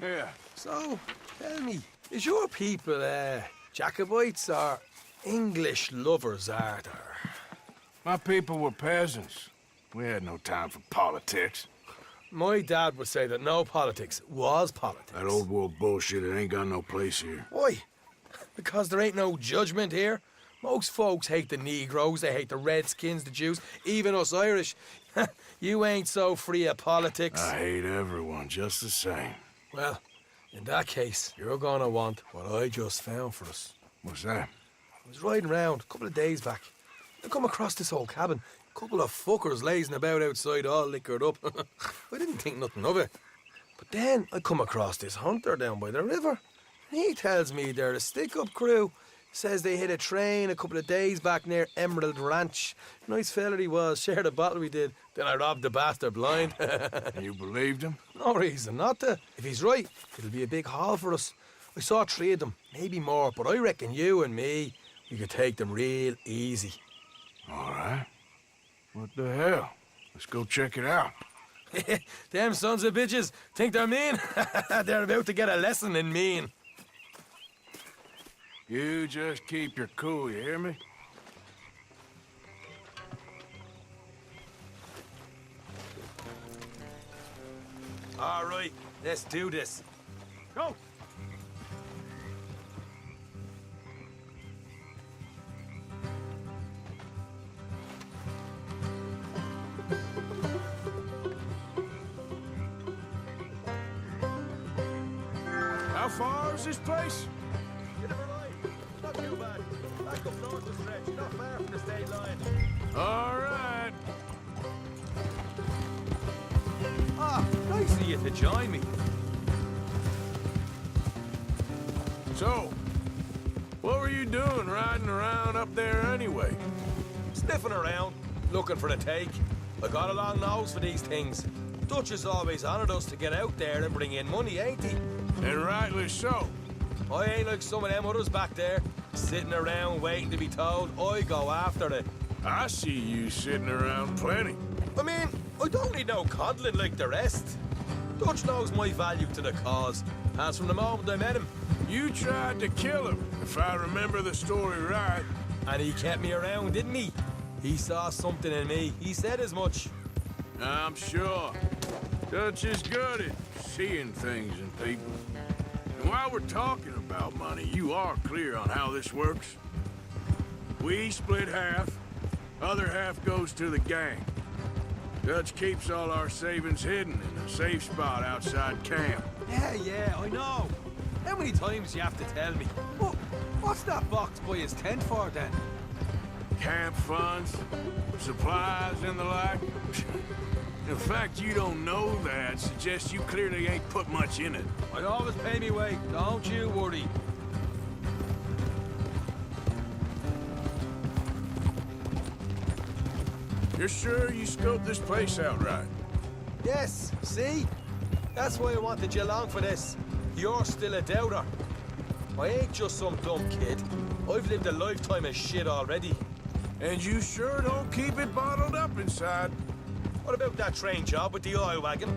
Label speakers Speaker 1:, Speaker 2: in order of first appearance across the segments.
Speaker 1: Yeah.
Speaker 2: So, tell me, is your people, Jacobites or English lovers, art or?
Speaker 1: My people were peasants. We had no time for politics.
Speaker 2: My dad would say that no politics was politics.
Speaker 1: That old world bullshit, it ain't got no place here.
Speaker 2: Why? Because there ain't no judgment here. Most folks hate the Negroes, they hate the Redskins, the Jews, even us Irish. You ain't so free of politics.
Speaker 1: I hate everyone just the same.
Speaker 2: Well, in that case, you're gonna want what I just found for us.
Speaker 1: What's that?
Speaker 2: I was riding around a couple of days back. I come across this old cabin. A couple of fuckers lazing about outside all liquored up. I didn't think nothing of it. But then I come across this hunter down by the river. And he tells me they're a stick-up crew. Says they hit a train a couple of days back near Emerald Ranch. Nice fella he was, shared a bottle we did. Then I robbed the bastard blind.
Speaker 1: You believed him?
Speaker 2: No reason not to. If he's right, it'll be a big haul for us. I saw 3 of them, maybe more, but I reckon you and me, we could take them real easy.
Speaker 1: All right. What the hell? Let's go check it out.
Speaker 2: Them sons of bitches think they're mean. They're about to get a lesson in mean.
Speaker 1: You just keep your cool, you hear me?
Speaker 2: All right, let's do this. Go!
Speaker 1: How far is this place?
Speaker 2: Get over line. Not too bad. Back up north the stretch, not far from the state line.
Speaker 1: All right.
Speaker 2: Ah, nice of you to join me.
Speaker 1: So, what were you doing riding around up there anyway?
Speaker 2: Sniffing around, looking for the take. I got a long nose for these things. Dutch has always honoured us to get out there and bring in money, ain't he?
Speaker 1: And rightly so.
Speaker 2: I ain't like some of them others back there, sitting around waiting to be told. I go after it.
Speaker 1: I see you sitting around plenty.
Speaker 2: I mean, I don't need no coddling like the rest. Dutch knows my value to the cause, as from the moment I met him.
Speaker 1: You tried to kill him, if I remember the story right.
Speaker 2: And he kept me around, didn't he? He saw something in me. He said as much.
Speaker 1: I'm sure. Dutch is good at seeing things in people. And while we're talking about money, you are clear on how this works? We split half, other half goes to the gang. Dutch keeps all our savings hidden in a safe spot outside camp.
Speaker 2: Yeah, I know. How many times do you have to tell me? What's that box by his tent for, then?
Speaker 1: Camp funds, supplies, and the like. The fact you don't know that suggests you clearly ain't put much in it.
Speaker 2: I always pay me way, don't you worry.
Speaker 1: You're sure you scoped this place out right?
Speaker 2: Yes, see? That's why I wanted you along for this. You're still a doubter. I ain't just some dumb kid. I've lived a lifetime of shit already.
Speaker 1: And you sure don't keep it bottled up inside.
Speaker 2: What about that train job with the oil wagon?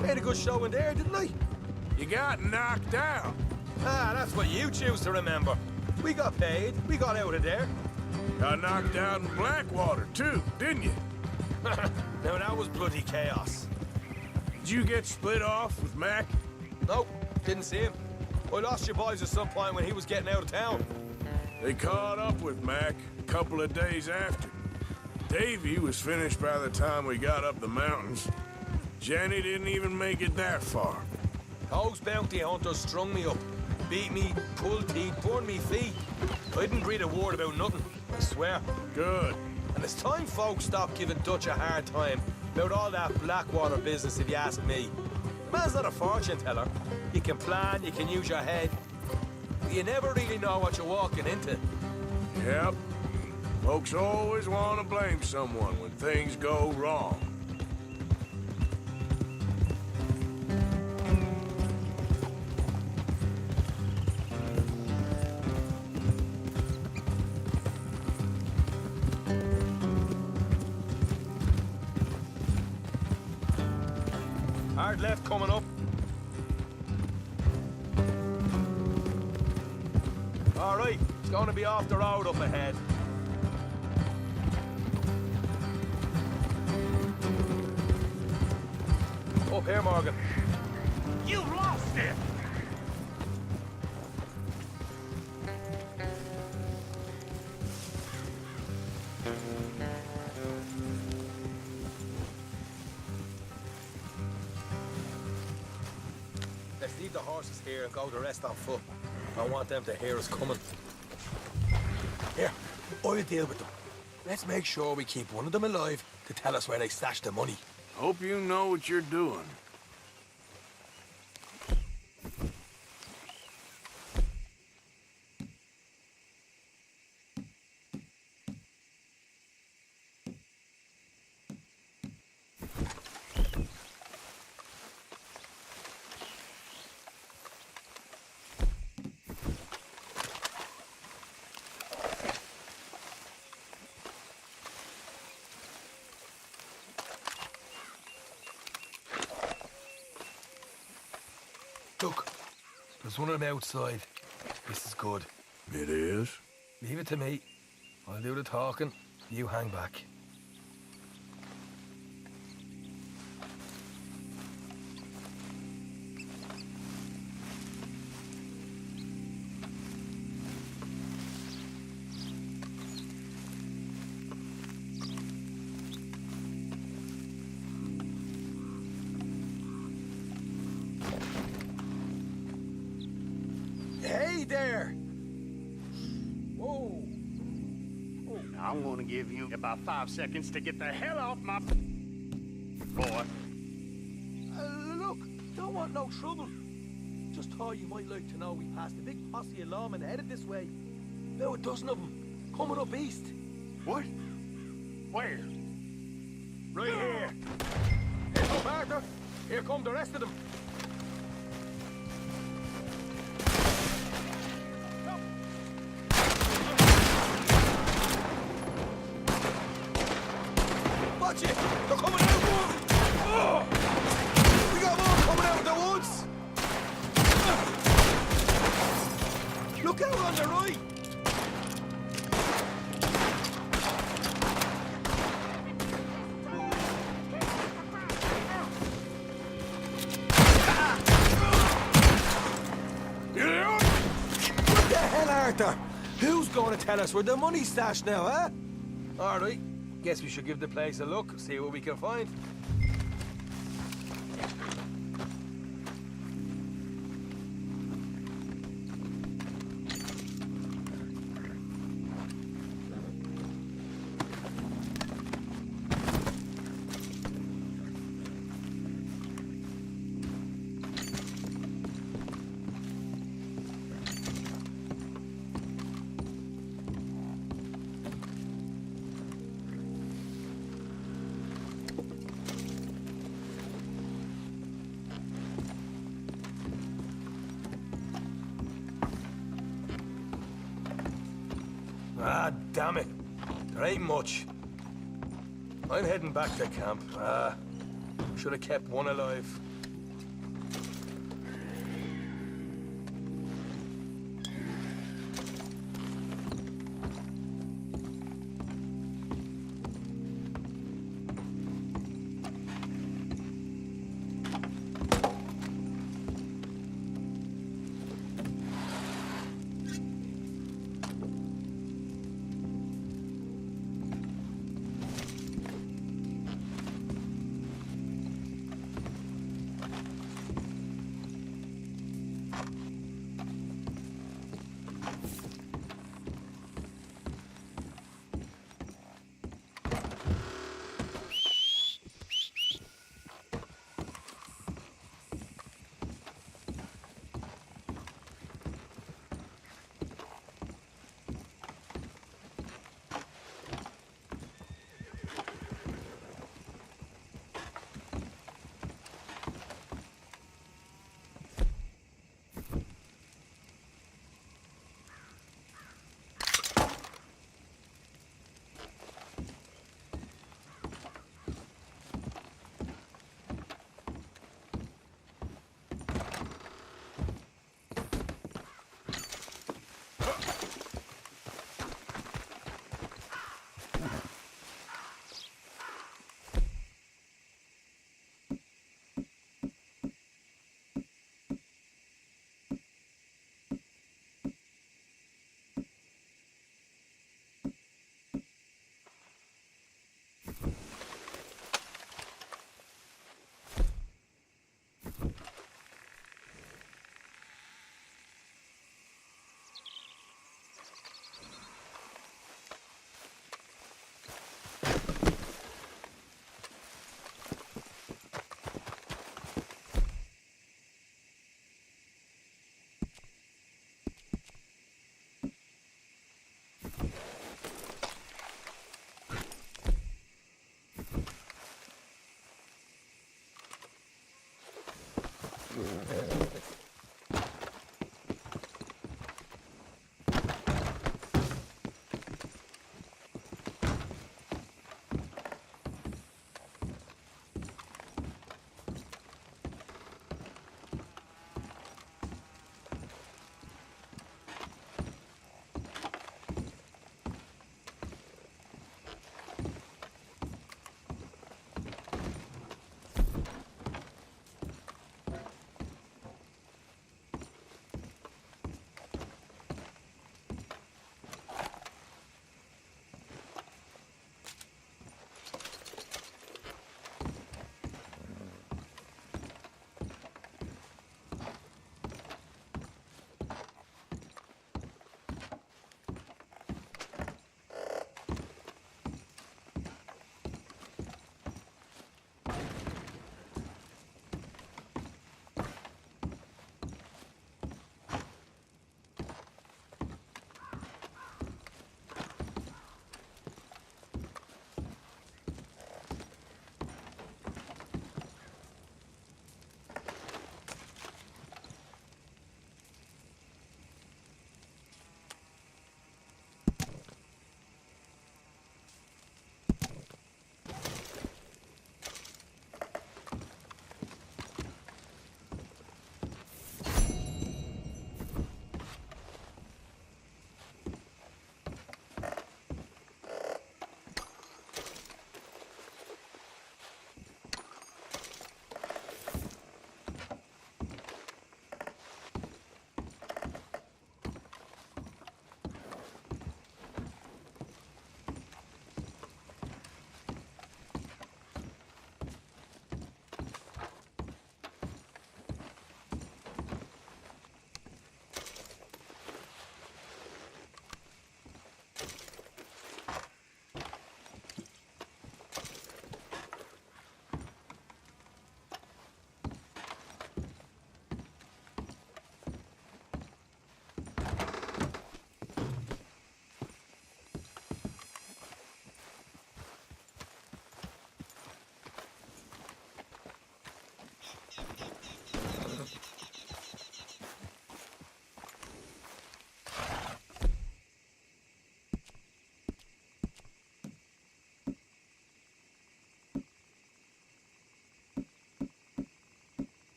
Speaker 2: Made a good show in there, didn't I?
Speaker 1: You got knocked out.
Speaker 2: Ah, that's what you choose to remember. We got paid. We got out of there.
Speaker 1: Got knocked out in Blackwater, too, didn't you?
Speaker 2: Now, that was bloody chaos.
Speaker 1: Did you get split off with Mac?
Speaker 2: Nope, didn't see him. I lost your boys at some point when he was getting out of town.
Speaker 1: They caught up with Mac a couple of days after. Davy was finished by the time we got up the mountains. Jenny didn't even make it that far.
Speaker 2: Those bounty hunters strung me up, beat me, pulled teeth, burned me feet. I didn't breathe a word about nothing, I swear.
Speaker 1: Good.
Speaker 2: And it's time folks stopped giving Dutch a hard time about all that Blackwater business, if you ask me. The man's not a fortune teller. You can plan, you can use your head, but you never really know what you're walking into.
Speaker 1: Yep. Folks always want to blame someone when things go wrong.
Speaker 2: Hard left coming up. It's going to be off the road up ahead. Up here, Morgan.
Speaker 3: You lost it!
Speaker 2: Let's leave the horses here and go the rest on foot. I want them to hear us coming. Here, I'll deal with them. Let's make sure we keep one of them alive to tell us where they stashed the money.
Speaker 1: Hope you know what you're doing.
Speaker 2: Look, there's one of them outside. This is good.
Speaker 1: It is?
Speaker 2: Leave it to me. I'll do the talking. You hang back. Hey there! Whoa!
Speaker 3: I'm gonna give you about 5 seconds to get the hell off my... boy.
Speaker 2: Look, don't want no trouble. Just thought you might like to know we passed a big posse of lawmen headed this way. About a dozen of them, coming up east.
Speaker 3: What? Where?
Speaker 2: Right here. Here come Arthur. Here come the rest of them. Watch it! They're coming out! Oh! We got more coming out of the woods! Look out on the right! What the hell, Arthur? Who's going to tell us where the money's stashed now, huh? All right. Guess we should give the place a look, see what we can find. Ah, damn it. There ain't much. I'm heading back to camp. Should have kept one alive.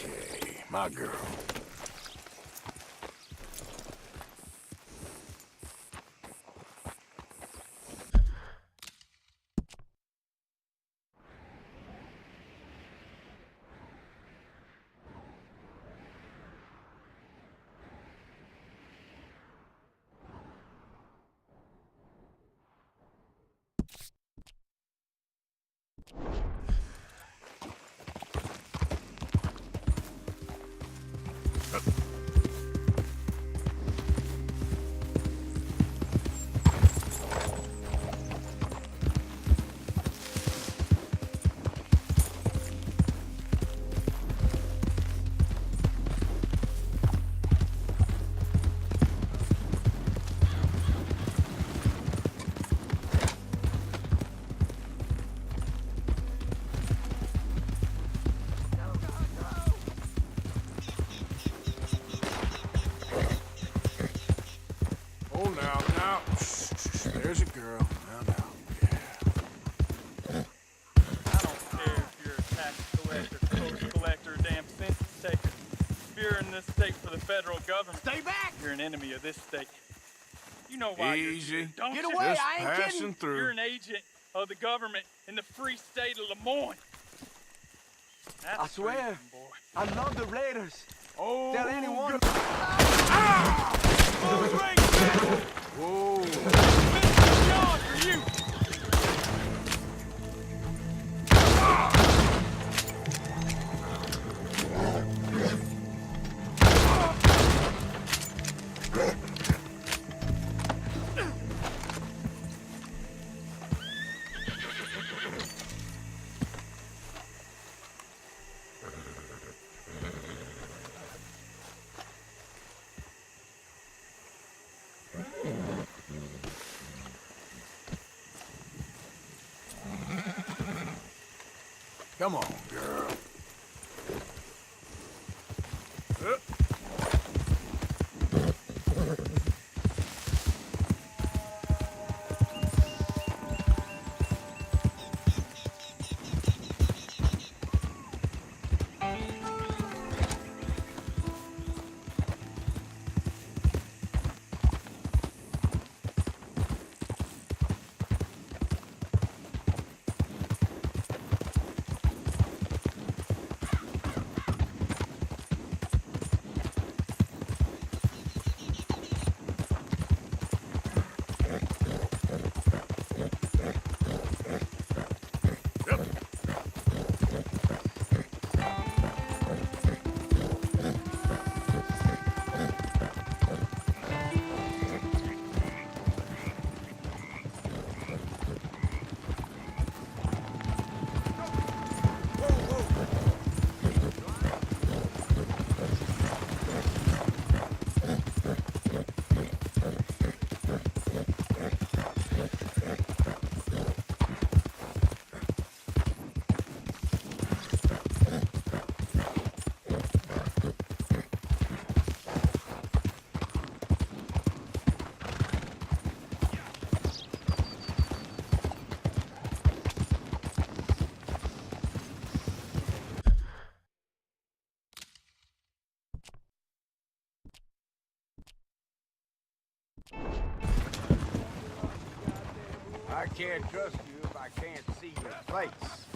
Speaker 1: Okay, my girl. Oh, now. Shh. There's a girl. Now.
Speaker 4: I don't care if you're a tax collector, coach collector, damn census taker. If you're in this state for the federal government,
Speaker 3: Stay back!
Speaker 4: you're an enemy of this state. You know why
Speaker 1: Easy.
Speaker 4: you're here, don't
Speaker 3: Get
Speaker 4: you?
Speaker 3: away,
Speaker 1: Just
Speaker 3: I ain't
Speaker 1: passing
Speaker 3: kidding.
Speaker 1: through.
Speaker 4: You're an agent of the government in the free state of Lemoyne. That's
Speaker 5: I swear.
Speaker 4: treason, boy.
Speaker 5: I love the Raiders.
Speaker 1: Oh,
Speaker 5: Tell anyone.
Speaker 1: Whoa.
Speaker 4: Mr. John, for you!
Speaker 1: Come on, girl.
Speaker 5: I can't trust you if I can't see your face.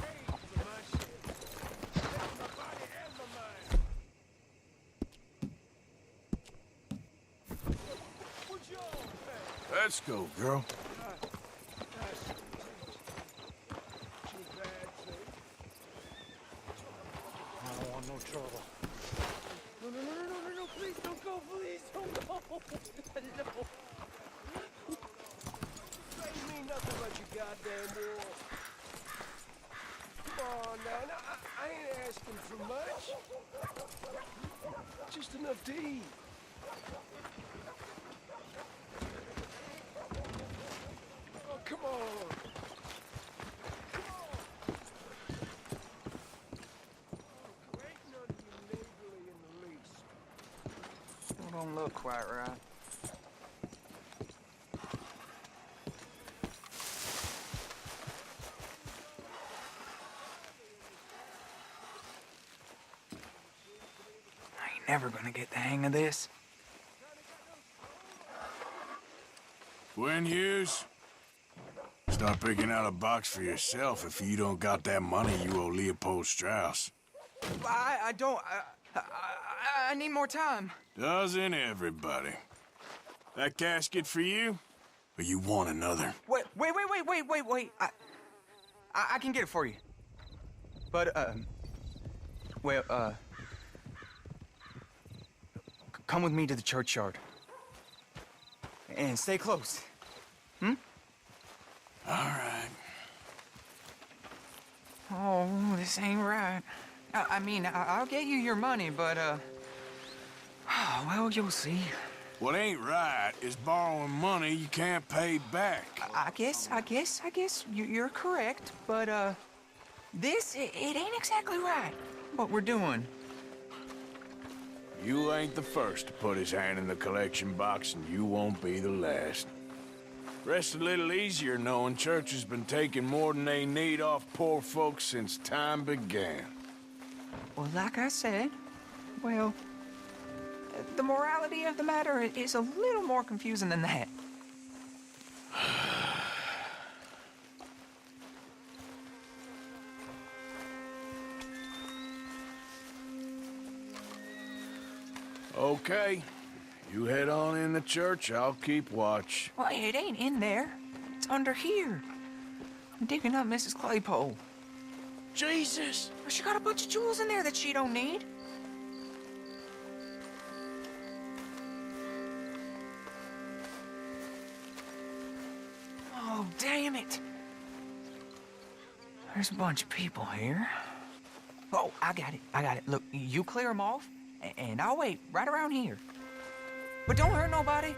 Speaker 1: Let's go, girl.
Speaker 5: I don't want no trouble.
Speaker 6: No, please don't go, please don't go. No. Ain't mean nothing but your goddamn war. Come on now, I ain't asking for much. Just enough to eat. Oh, come on. Ain't none of you neighborly in the least.
Speaker 5: Don't look quite right.
Speaker 7: ever gonna get the hang of this.
Speaker 1: Gwen Hughes, start picking out a box for yourself if you don't got that money you owe Leopold Strauss.
Speaker 7: I don't... I need more time.
Speaker 1: Doesn't everybody? That casket for you? Or you want another?
Speaker 7: Wait. I can get it for you. But, come with me to the churchyard. And stay close.
Speaker 1: All right.
Speaker 7: Oh, this ain't right. I mean, I'll get you your money, but, well, you'll see.
Speaker 1: What ain't right is borrowing money you can't pay back.
Speaker 7: I guess you're correct, but, it ain't exactly right, what we're doing.
Speaker 1: You ain't the first to put his hand in the collection box, and you won't be the last. Rest a little easier knowing church has been taking more than they need off poor folks since time began.
Speaker 7: Well, like I said, well, the morality of the matter is a little more confusing than that.
Speaker 1: Okay. You head on in the church, I'll keep watch.
Speaker 7: Well, it ain't in there. It's under here. I'm digging up Mrs. Claypole.
Speaker 1: Jesus!
Speaker 7: Well, she got a bunch of jewels in there that she don't need. Oh, damn it. There's a bunch of people here. Oh, I got it. Look, you clear them off, and I'll wait right around here. But don't hurt nobody.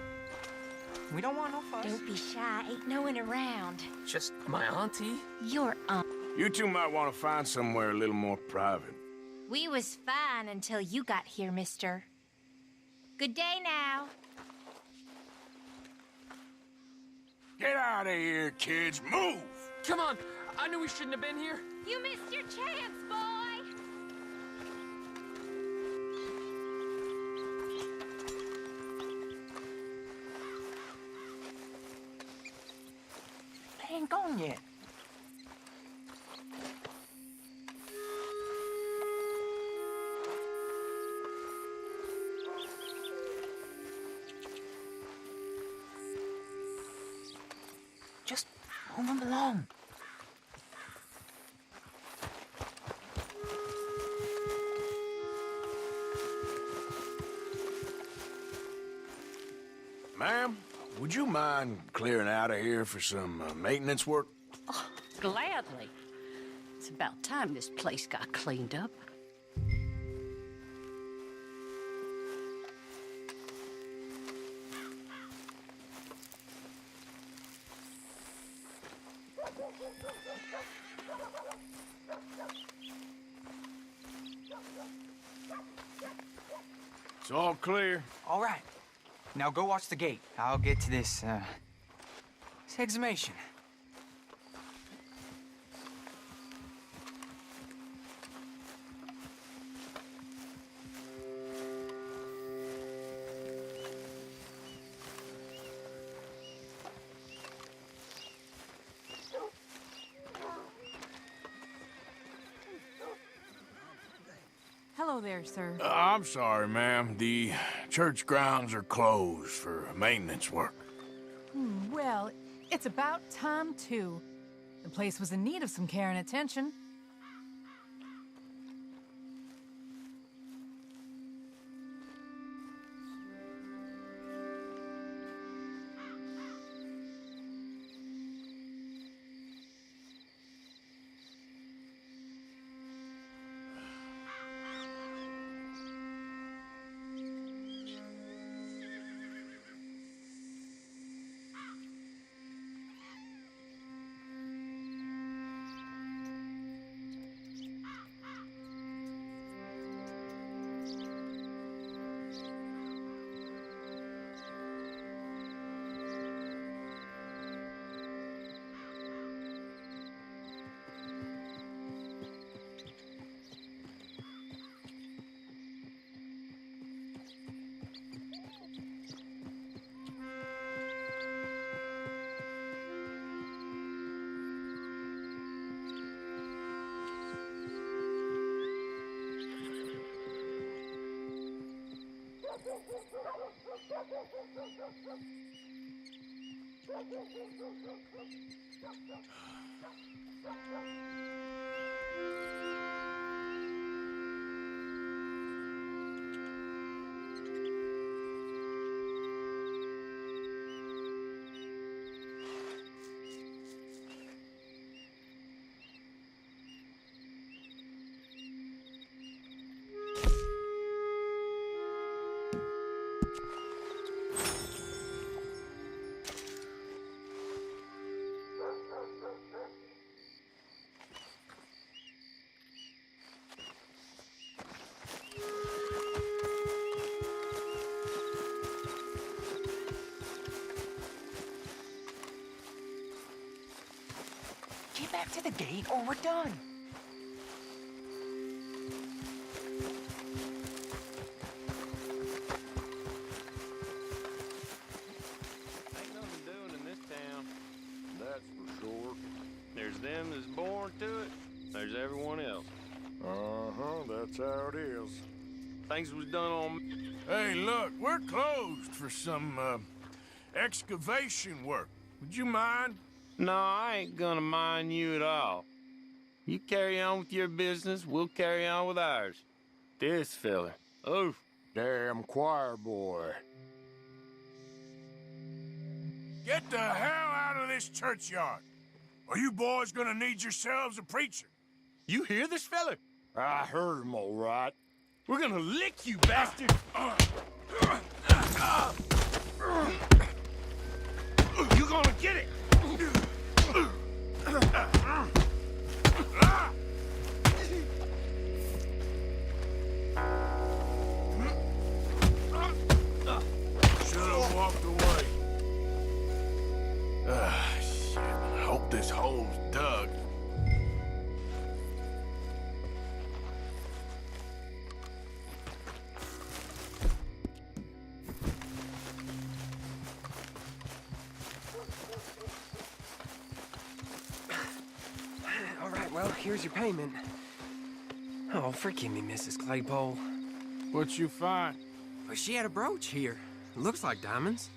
Speaker 7: We don't want no fuss.
Speaker 8: Don't be shy. Ain't no one around.
Speaker 2: Just my auntie.
Speaker 8: Your aunt.
Speaker 1: You two might want to find somewhere a little more private.
Speaker 8: We was fine until you got here, mister. Good day now.
Speaker 1: Get out of here, kids. Move!
Speaker 2: Come on. I knew we shouldn't have been here.
Speaker 8: You missed your chance, boy.
Speaker 7: They ain't gone yet. Just move them along.
Speaker 1: Ma'am, would you mind clearing out of here for some maintenance work?
Speaker 9: Gladly. It's about time this place got cleaned up.
Speaker 1: It's all clear.
Speaker 7: All right. Now go watch the gate. I'll get to this exhumation.
Speaker 9: Hello there, sir.
Speaker 1: I'm sorry, ma'am. The church grounds are closed for maintenance work.
Speaker 9: Well, it's about time, too. The place was in need of some care and attention.
Speaker 7: Get back to the gate or we're done.
Speaker 10: Ain't nothing doing in this town. That's for sure. There's them that's born to it. There's everyone else.
Speaker 1: Uh-huh, that's how it is.
Speaker 10: Things was done on...
Speaker 1: Hey, look, we're closed for some, excavation work. Would you mind?
Speaker 10: No, I ain't gonna mind you at all. You carry on with your business, we'll carry on with ours. This fella. Oh,
Speaker 1: Damn choir boy. Get the hell out of this churchyard. Or you boys gonna need yourselves a preacher.
Speaker 10: you hear this fella?
Speaker 1: I heard him all right.
Speaker 10: We're gonna lick you, bastard! You gonna get it!
Speaker 1: Should've walked away. Shit. I hope this hole's dug.
Speaker 11: All right, well, here's your payment. Oh, forgive me, Mrs. Claypole.
Speaker 1: What you find?
Speaker 11: Well, she had a brooch here. Looks like diamonds.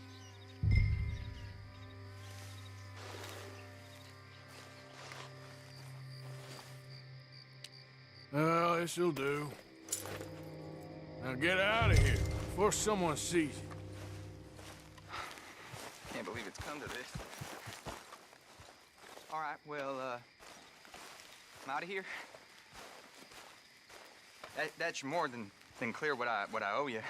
Speaker 1: Well, this'll do. Now get out of here before someone sees you.
Speaker 7: Can't believe it's come to this. All right, well, I'm out of here. That's more than clear what I owe you.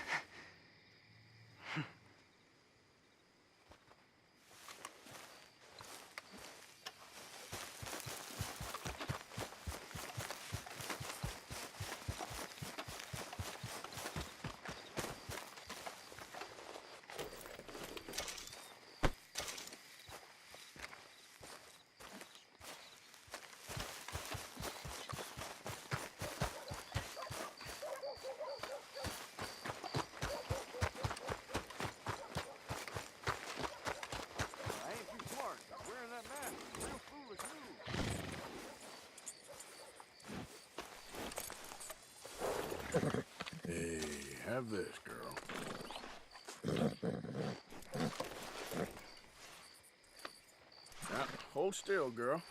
Speaker 5: I ain't too smart. Wearing that mask is a real foolish move.
Speaker 1: Hey, have this, girl. Now, hold still, girl.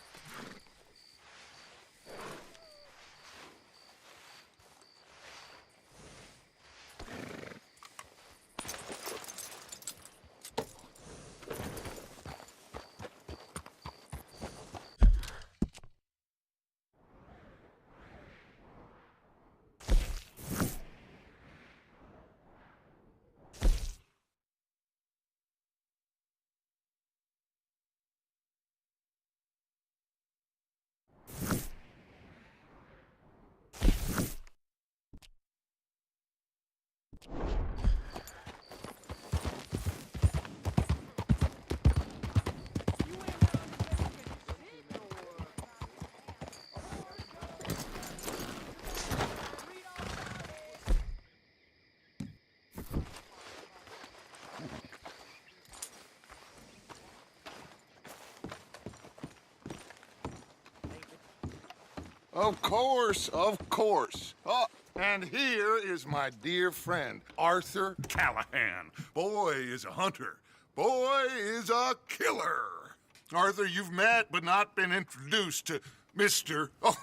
Speaker 12: Of course, of course. Oh, And here is my dear friend, Arthur Callahan. Boy is a hunter. Boy is a killer. Arthur, you've met but not been introduced to Mr. Oh,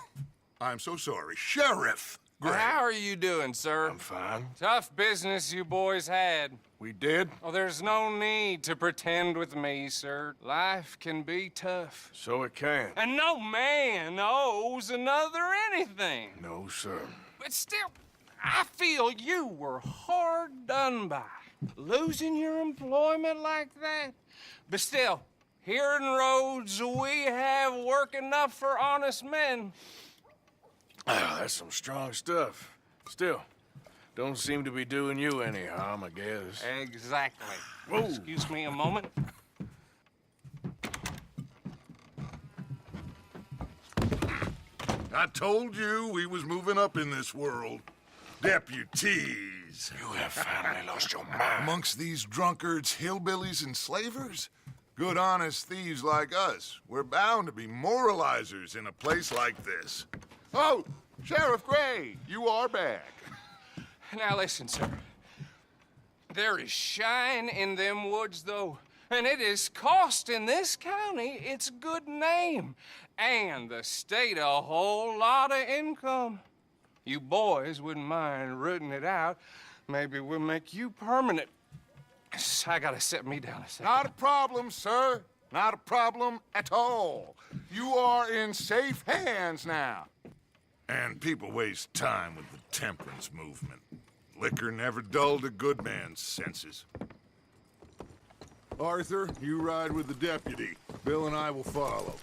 Speaker 12: I'm so sorry, Sheriff Gray.
Speaker 11: How are you doing, sir?
Speaker 2: I'm fine.
Speaker 11: Tough business you boys had.
Speaker 2: We did?
Speaker 11: Oh, there's no need to pretend with me, sir. Life can be tough.
Speaker 2: So it can.
Speaker 11: And no man owes another anything.
Speaker 2: No, sir.
Speaker 11: But still, I feel you were hard done by. Losing your employment like that. But still, here in Rhodes, we have work enough for honest men.
Speaker 2: Ah, that's some strong stuff. Still, don't seem to be doing you any harm, I guess.
Speaker 11: Exactly.
Speaker 2: Whoa.
Speaker 11: Excuse me a moment.
Speaker 12: I told you we was moving up in this world. Deputies.
Speaker 2: You have finally lost your mind.
Speaker 12: Amongst these drunkards, hillbillies, and slavers? Good, honest thieves like us. We're bound to be moralizers in a place like this. Oh, Sheriff Gray, you are back.
Speaker 11: Now listen, sir. There is shine in them woods, though, and it is costing this county its good name and the state a whole lot of income. You boys wouldn't mind rooting it out. Maybe we'll make you permanent. I gotta sit me down a second.
Speaker 12: Not a problem, sir. Not a problem at all. You are in safe hands now. And people waste time with the temperance movement. Liquor never dulled a good man's senses. Arthur, you ride with the deputy. Bill and I will follow.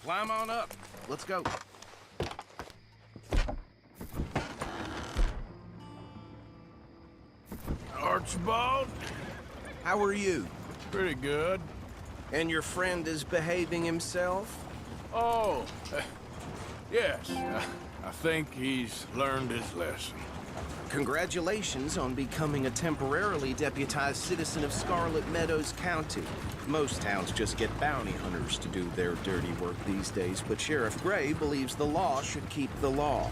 Speaker 13: Climb on up. Let's go.
Speaker 1: Archibald?
Speaker 13: How are you?
Speaker 1: Pretty good.
Speaker 13: And your friend is behaving himself?
Speaker 1: Oh, yes. I think he's learned his lesson.
Speaker 13: Congratulations on becoming a temporarily deputized citizen of Scarlet Meadows County. Most towns just get bounty hunters to do their dirty work these days, but Sheriff Gray believes the law should keep the law.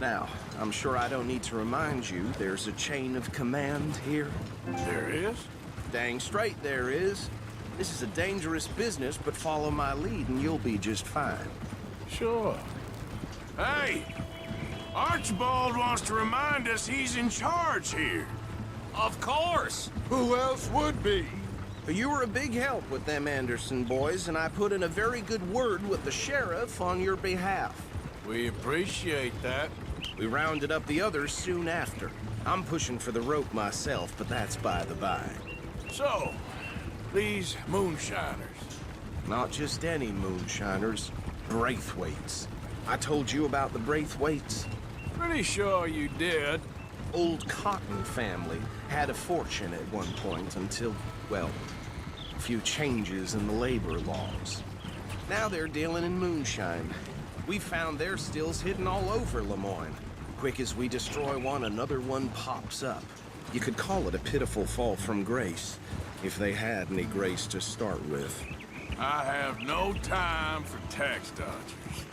Speaker 13: Now, I'm sure I don't need to remind you there's a chain of command here.
Speaker 1: There is?
Speaker 13: Dang straight there is. This is a dangerous business, but follow my lead and you'll be just fine.
Speaker 1: Sure. Hey! Archibald wants to remind us he's in charge here.
Speaker 11: Of course!
Speaker 12: Who else would be?
Speaker 13: You were a big help with them Anderson boys, and I put in a very good word with the sheriff on your behalf.
Speaker 1: We appreciate that.
Speaker 13: We rounded up the others soon after. I'm pushing for the rope myself, but that's by the by.
Speaker 1: So, these moonshiners.
Speaker 13: Not just any moonshiners, Braithwaites. I told you about the Braithwaites?
Speaker 1: Pretty sure you did.
Speaker 13: Old Cotton family had a fortune at one point until, well, a few changes in the labor laws. Now they're dealing in moonshine. We found their stills hidden all over Lemoyne. Quick as we destroy one, another one pops up. You could call it a pitiful fall from grace, if they had any grace to start with.
Speaker 1: I have no time for tax dodgers.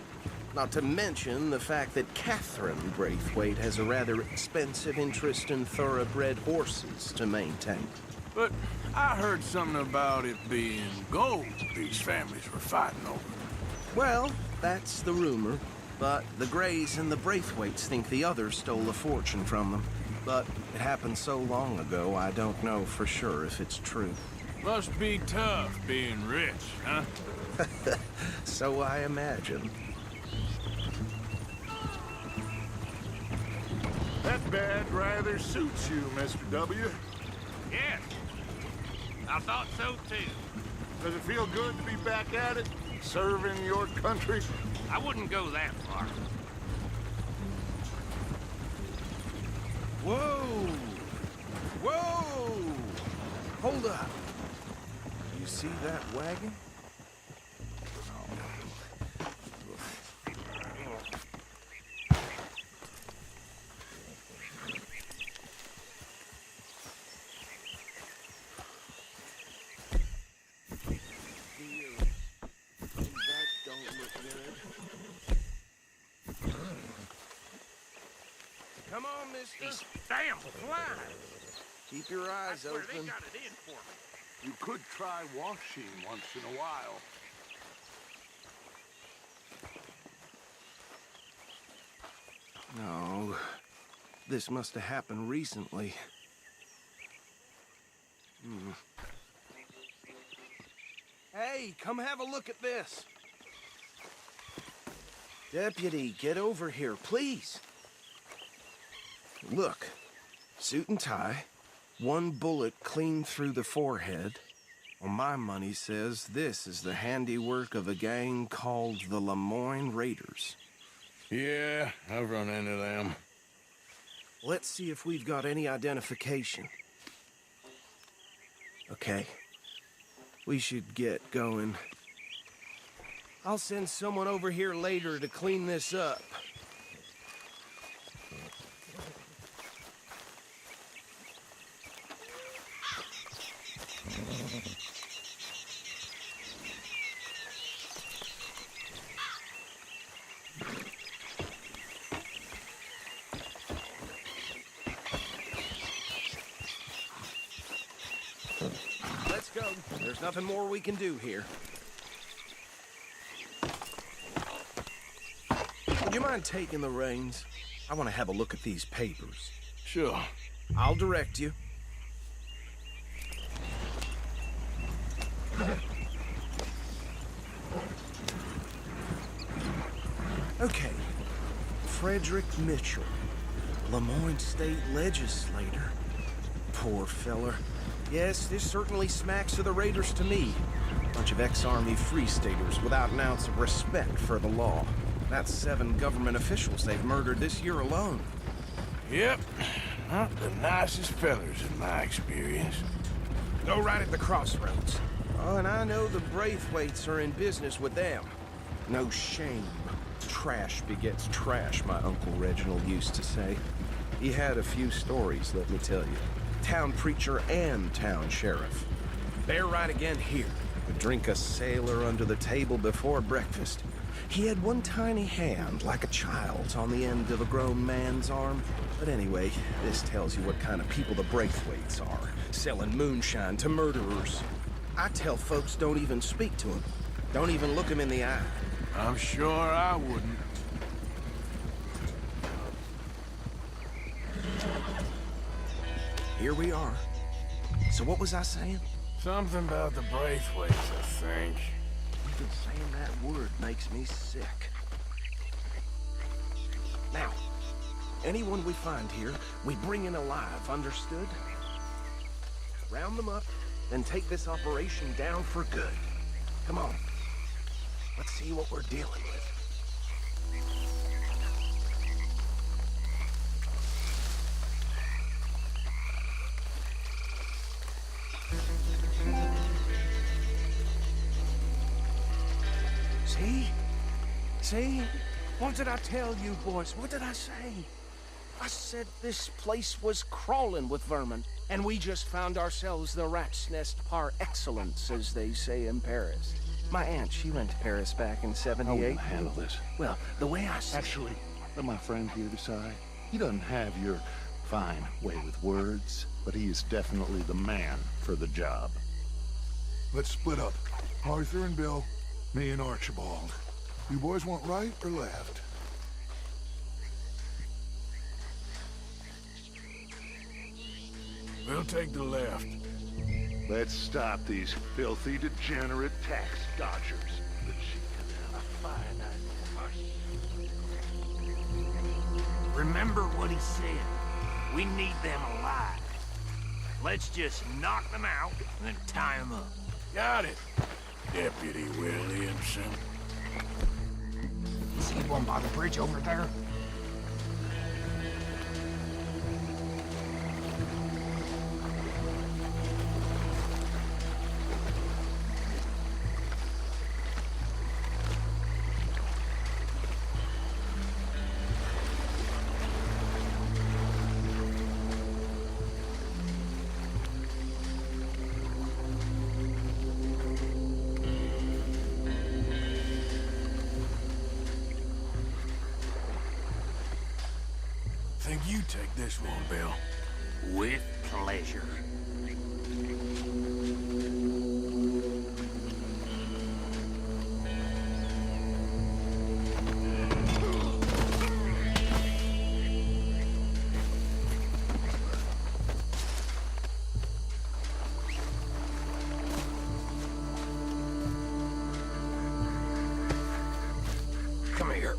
Speaker 13: Not to mention the fact that Catherine Braithwaite has a rather expensive interest in thoroughbred horses to maintain.
Speaker 1: But I heard something about it being gold these families were fighting over.
Speaker 13: Well, that's the rumor. But the Grays and the Braithwaites think the others stole a fortune from them. But it happened so long ago, I don't know for sure if it's true.
Speaker 1: Must be tough being rich, huh?
Speaker 13: So I imagine.
Speaker 12: That bad rather suits you, Mr. W.
Speaker 3: Yes. I thought so, too.
Speaker 12: Does it feel good to be back at it? Serving your country?
Speaker 3: I wouldn't go that far.
Speaker 13: Whoa! Whoa! Hold up. You see that wagon? mister.
Speaker 3: These damn flies.
Speaker 13: Keep your
Speaker 3: I
Speaker 13: eyes
Speaker 3: swear they
Speaker 13: open.
Speaker 3: got it in for me.
Speaker 5: You could try washing once in a while.
Speaker 13: No, this must have happened recently. Hey, come have a look at this. Deputy, get over here, please. Look, suit and tie, one bullet clean through the forehead. Well, my money says this is the handiwork of a gang called the Lemoyne Raiders.
Speaker 1: Yeah, I've run into them.
Speaker 13: Let's see if we've got any identification. Okay. We should get going. I'll send someone over here later to clean this up. Let's go. There's nothing more we can do here. Would you mind taking the reins? I want to have a look at these papers.
Speaker 1: Sure.
Speaker 13: I'll direct you. Okay. Frederick Mitchell, Lemoyne State Legislator. Poor feller. Yes, this certainly smacks of the Raiders to me. Bunch of ex-Army Free Staters without an ounce of respect for the law. That's 7 government officials they've murdered this year alone.
Speaker 1: Yep. Not the nicest fellers in my experience.
Speaker 13: Go right at the crossroads. Oh, and I know the Braithwaites are in business with them. No shame. Trash begets trash, my Uncle Reginald used to say. He had a few stories, let me tell you. Town preacher and town sheriff. Bear right again here. Would drink a sailor under the table before breakfast. He had one tiny hand, like a child's, on the end of a grown man's arm. But anyway, this tells you what kind of people the Braithwaites are, selling moonshine to murderers. I tell folks don't even speak to them. Don't even look them in the eye.
Speaker 1: I'm sure I wouldn't.
Speaker 13: Here we are. So what was I saying?
Speaker 1: Something about the Braithwaites, I think.
Speaker 13: Even saying that word makes me sick. Now, anyone we find here, we bring in alive, understood? Round them up, then take this operation down for good. Come on. Let's see what we're dealing with. See? See? What did I tell you, boys? What did I say? I said this place was crawling with vermin, and we just found ourselves the rat's nest par excellence, as they say in Paris. My aunt, she went to Paris back in '78.
Speaker 5: How will I handle this?
Speaker 13: Well, the way I see
Speaker 5: Actually, let my friend here decide. He doesn't have your fine way with words, but he is definitely the man for the job.
Speaker 12: Let's split up. Arthur and Bill, me and Archibald. You boys want right or left?
Speaker 1: We'll take the left.
Speaker 5: Let's stop these filthy, degenerate tax dodgers. The chief can have a fine idea.
Speaker 3: Remember what he said. We need them alive. Let's just knock them out and then tie them up.
Speaker 1: Got it, Deputy Williamson.
Speaker 7: See one by the bridge over there?
Speaker 1: take this one, Bill.
Speaker 3: With pleasure.
Speaker 2: Come here.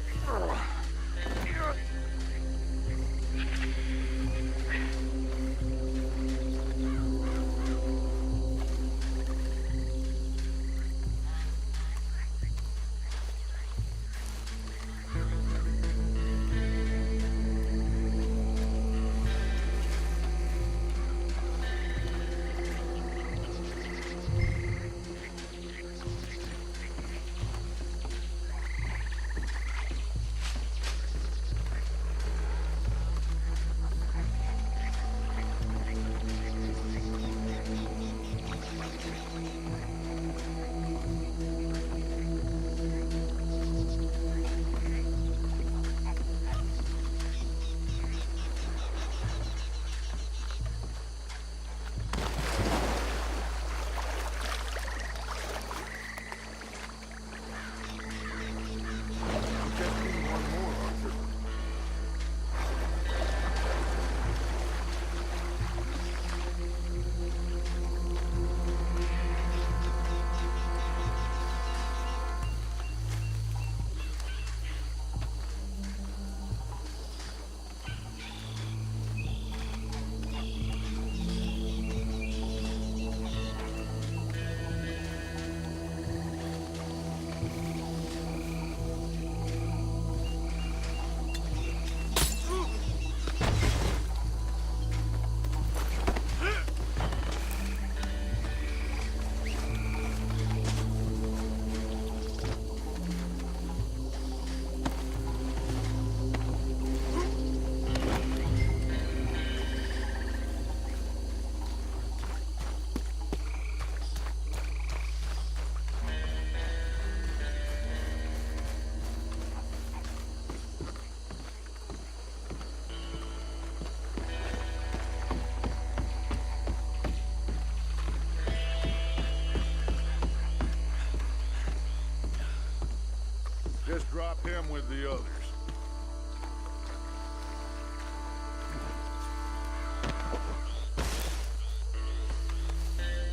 Speaker 12: Just drop him with the others.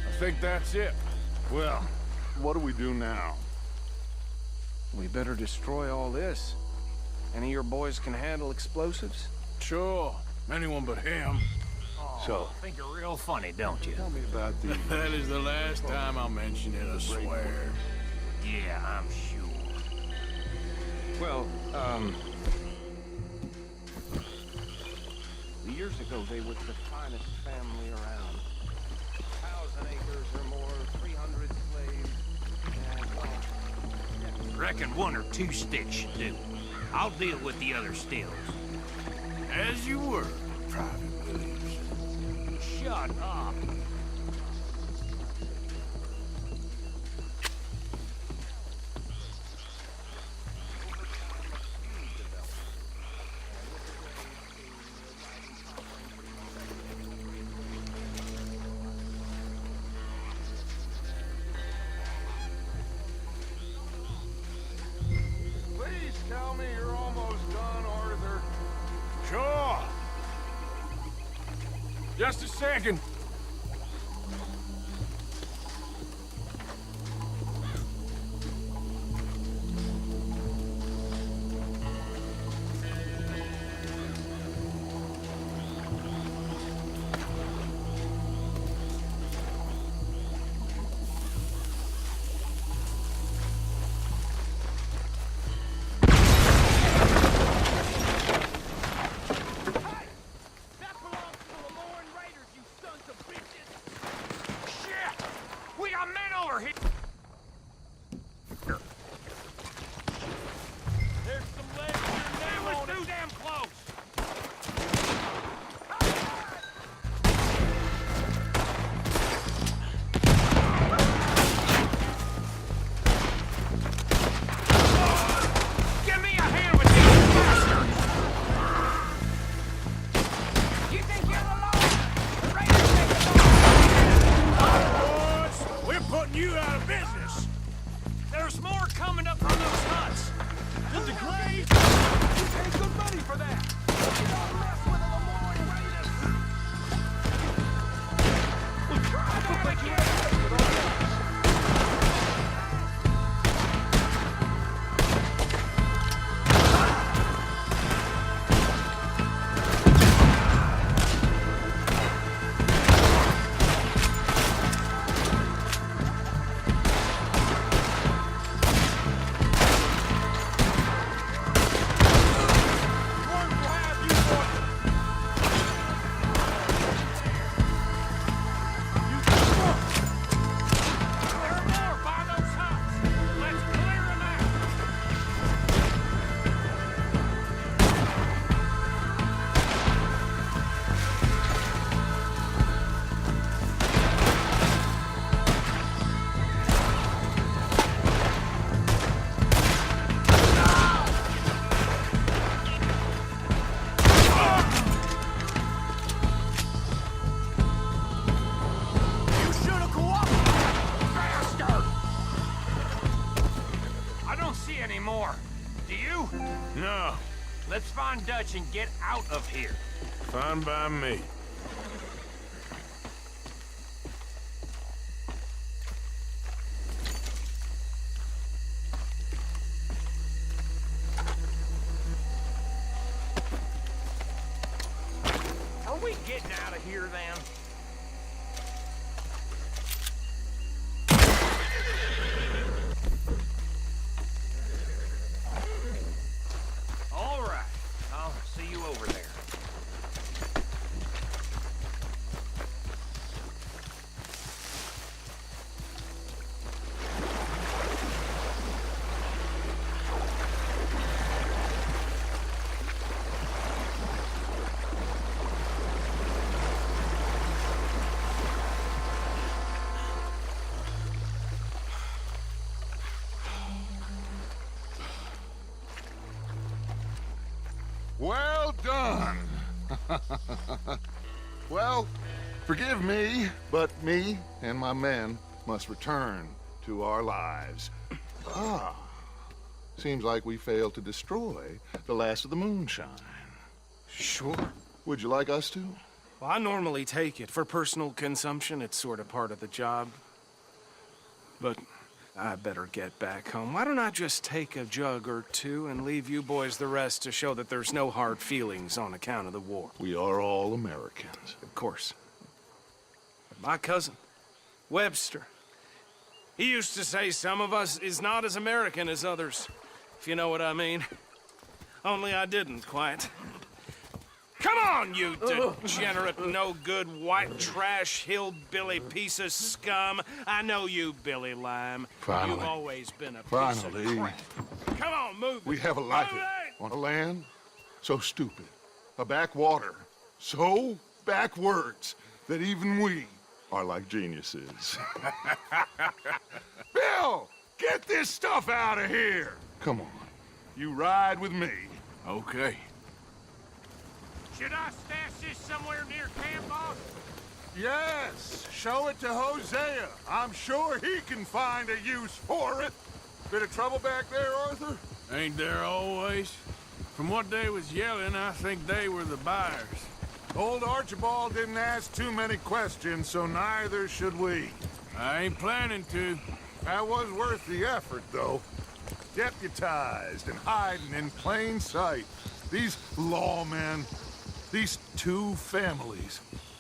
Speaker 1: I think that's it.
Speaker 5: Well, what do we do now?
Speaker 13: We better destroy all this. Any of your boys can handle explosives?
Speaker 1: Sure. Anyone but him.
Speaker 3: So, think you're real funny, don't you?
Speaker 5: Tell me about the...
Speaker 1: That is the last time I'll mention it, I swear.
Speaker 3: Yeah, I'm sure.
Speaker 13: Well, years ago they were the finest family around. 1,000 acres or more, 300 slaves, and
Speaker 3: Reckon 1 or 2 sticks should do. I'll deal with the other stills.
Speaker 1: As you were, Private Williams.
Speaker 3: Shut up.
Speaker 12: Please tell me you're almost done, Arthur.
Speaker 1: Sure. Just a second.
Speaker 6: That belongs to the Lemoyne Raiders, you sons of
Speaker 3: There's more coming up from those huts.
Speaker 6: Is it great? You pay good money for that. You don't mess with the Lemoyne Raiders. We'll try that again.
Speaker 1: No.
Speaker 3: Let's find Dutch and get out of here.
Speaker 1: Fine by me.
Speaker 3: Are we getting out of here then? All right. I'll see you over there.
Speaker 12: Well done. Well, forgive me, but me and my men must return to our lives. Ah, seems like we failed to destroy the last of the moonshine.
Speaker 13: Sure.
Speaker 12: Would you like us to?
Speaker 13: Well, I normally take it. For personal consumption, it's sort of part of the job. But I better get back home. Why don't I just take a jug or two and leave you boys the rest to show that there's no hard feelings on account of the war?
Speaker 12: We are all Americans.
Speaker 13: Of course. But my cousin, Webster, he used to say some of us is not as American as others, if you know what I mean. Only I didn't quite. Come on, you degenerate, no-good, white trash, hillbilly piece of scum. I know you, Billy Lime.
Speaker 12: Finally.
Speaker 13: You've always been a piece
Speaker 12: Finally.
Speaker 13: of crap. Come on, move
Speaker 12: We
Speaker 13: it.
Speaker 12: have a life
Speaker 13: Move it!
Speaker 12: on a land so stupid, a backwater so backwards that even we are like geniuses. Bill, get this stuff out of here. Come on, you ride with me.
Speaker 1: Okay.
Speaker 3: Should I stash this somewhere near camp, boss?
Speaker 12: Yes, show it to Hosea. I'm sure he can find a use for it. Bit of trouble back there, Arthur?
Speaker 1: Ain't there always? From what they was yelling, I think they were the buyers.
Speaker 12: Old Archibald didn't ask too many questions, so neither should we.
Speaker 1: I ain't planning to.
Speaker 12: That was worth the effort, though. Deputized and hiding in plain sight. These lawmen, these two families.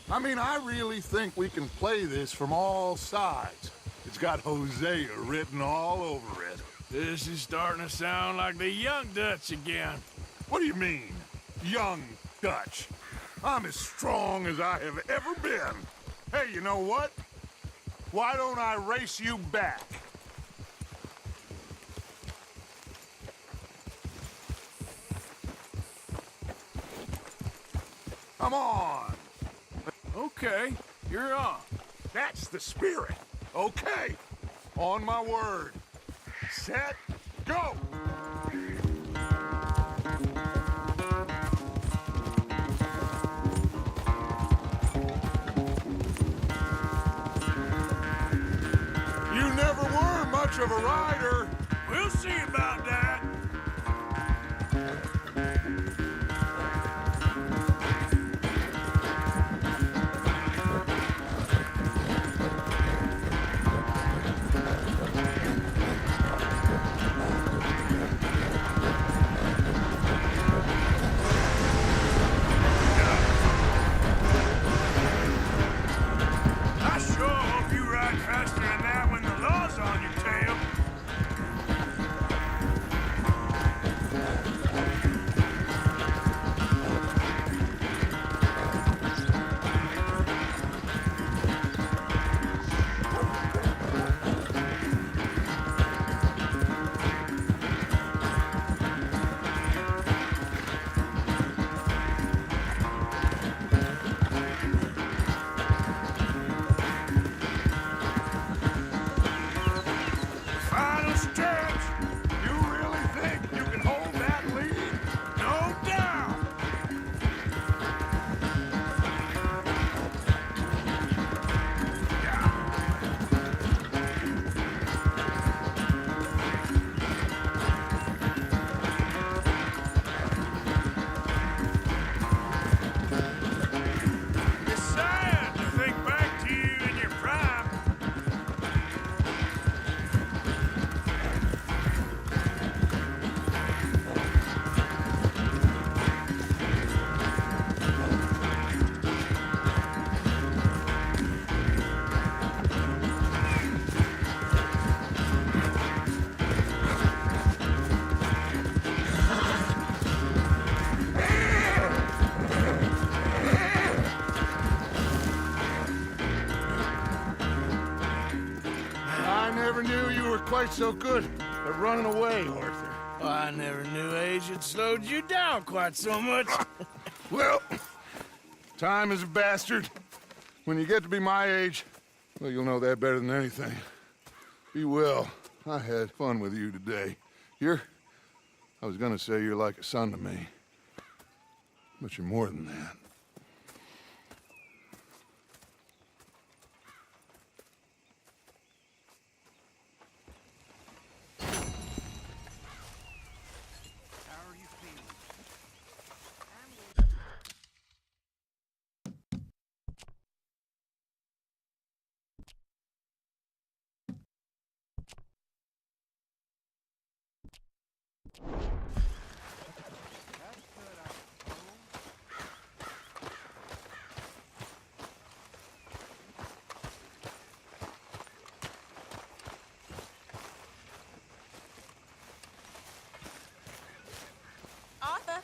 Speaker 12: I mean, I really think we can play this from all sides. It's got Hosea written all over it.
Speaker 1: This is starting to sound like the young Dutch again.
Speaker 12: What do you mean, young Dutch? I'm as strong as I have ever been. Hey, you know what? Why don't I race you back? Come on.
Speaker 1: Okay, you're on.
Speaker 12: That's the spirit. Okay. On my word. Set, go! You never were much of a rider.
Speaker 1: We'll see about that. I sure hope you ride faster than that when the law's on your tail. Final stretch. You really think you can hold that lead? No doubt. It's sad to think back to you in your prime.
Speaker 12: I never knew you were quite so good at running away, Arthur.
Speaker 1: I never knew age had slowed you down quite so much.
Speaker 12: Well, time is a bastard. When you get to be my age, well, you'll know that better than anything. Be well. I had fun with you today. I was gonna say you're like a son to me, but you're more than that.
Speaker 14: Arthur.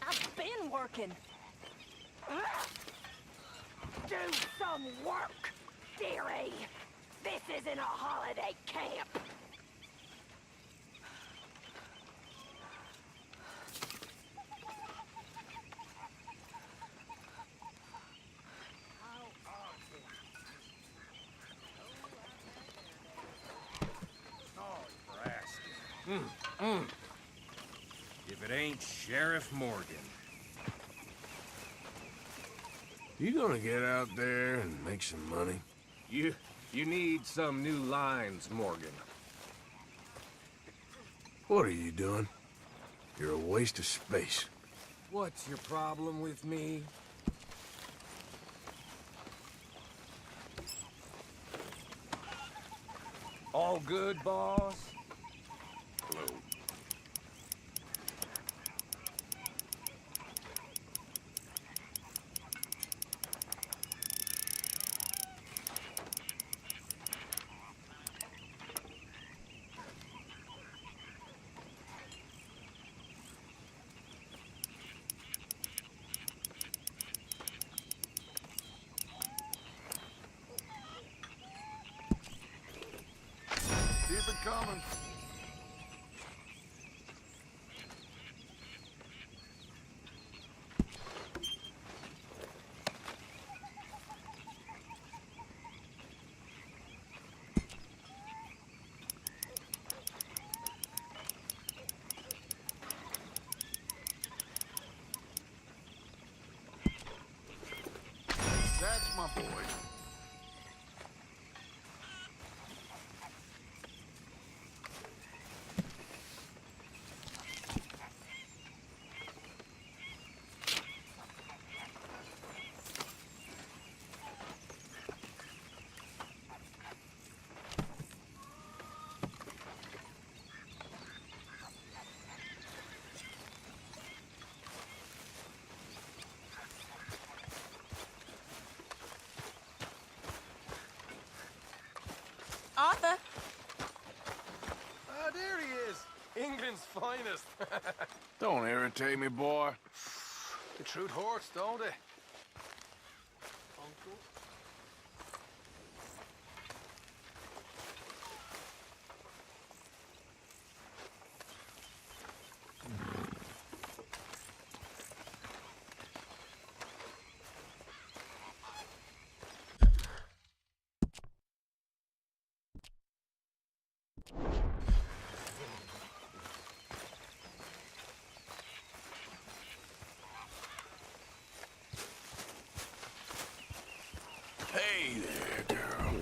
Speaker 14: I've been working. Do some work, dearie. This isn't a holiday camp.
Speaker 15: If it ain't Sheriff Morgan.
Speaker 1: You gonna get out there and make some money?
Speaker 15: You need some new lines, Morgan.
Speaker 1: What are you doing? You're a waste of space.
Speaker 15: What's your problem with me? All good, boss?
Speaker 1: Hello.
Speaker 12: Keep it coming. That's my boy.
Speaker 9: Arthur!
Speaker 2: Ah, there he is. England's finest.
Speaker 1: Don't irritate me, boy.
Speaker 2: The truth hurts, don't it?
Speaker 1: Hey there, girl.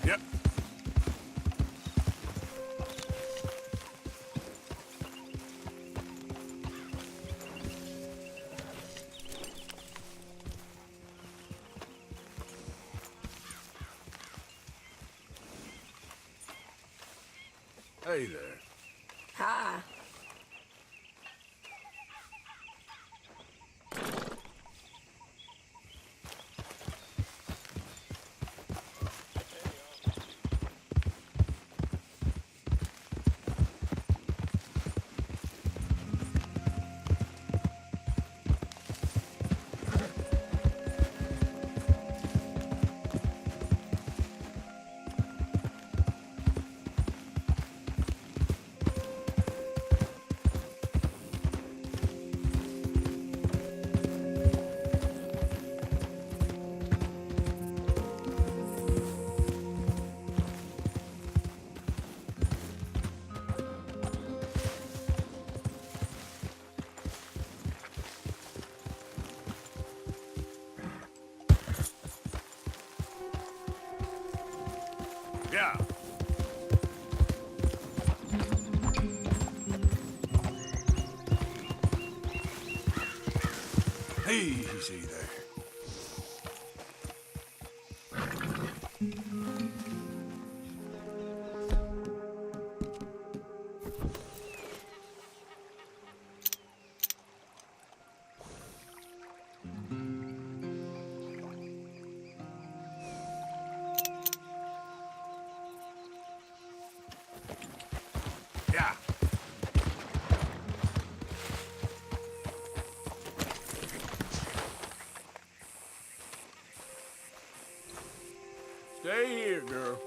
Speaker 1: Yep. Hey there.
Speaker 14: Hi.
Speaker 1: Yeah. Easy there. Yeah. Stay here, girl.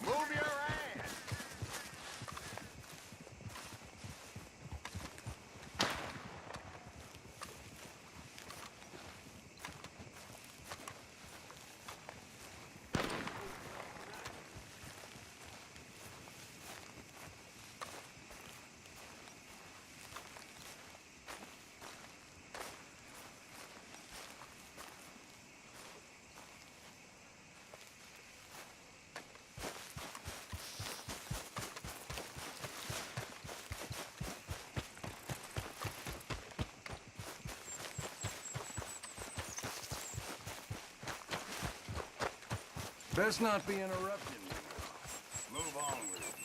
Speaker 12: Move your ass!
Speaker 1: Best not be interrupting. Move on with it.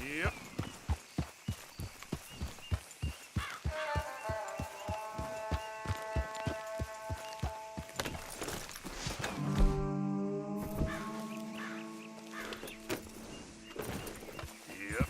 Speaker 1: Yep. Yep.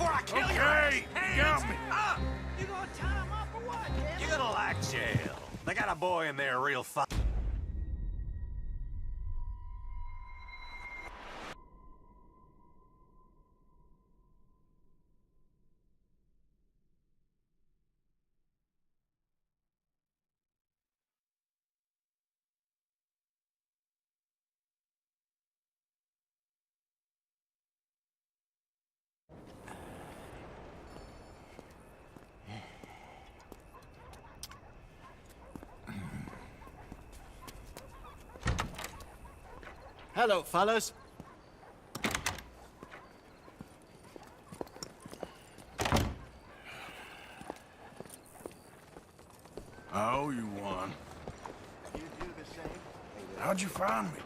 Speaker 3: before I kill you.
Speaker 1: Okay, you got me.
Speaker 3: Up! You gonna tie him up or what, damn it? You're gonna like jail. They got a boy in there real fine.
Speaker 16: Hello, fellas.
Speaker 1: I owe you one.
Speaker 16: You do the same?
Speaker 1: How'd you find me?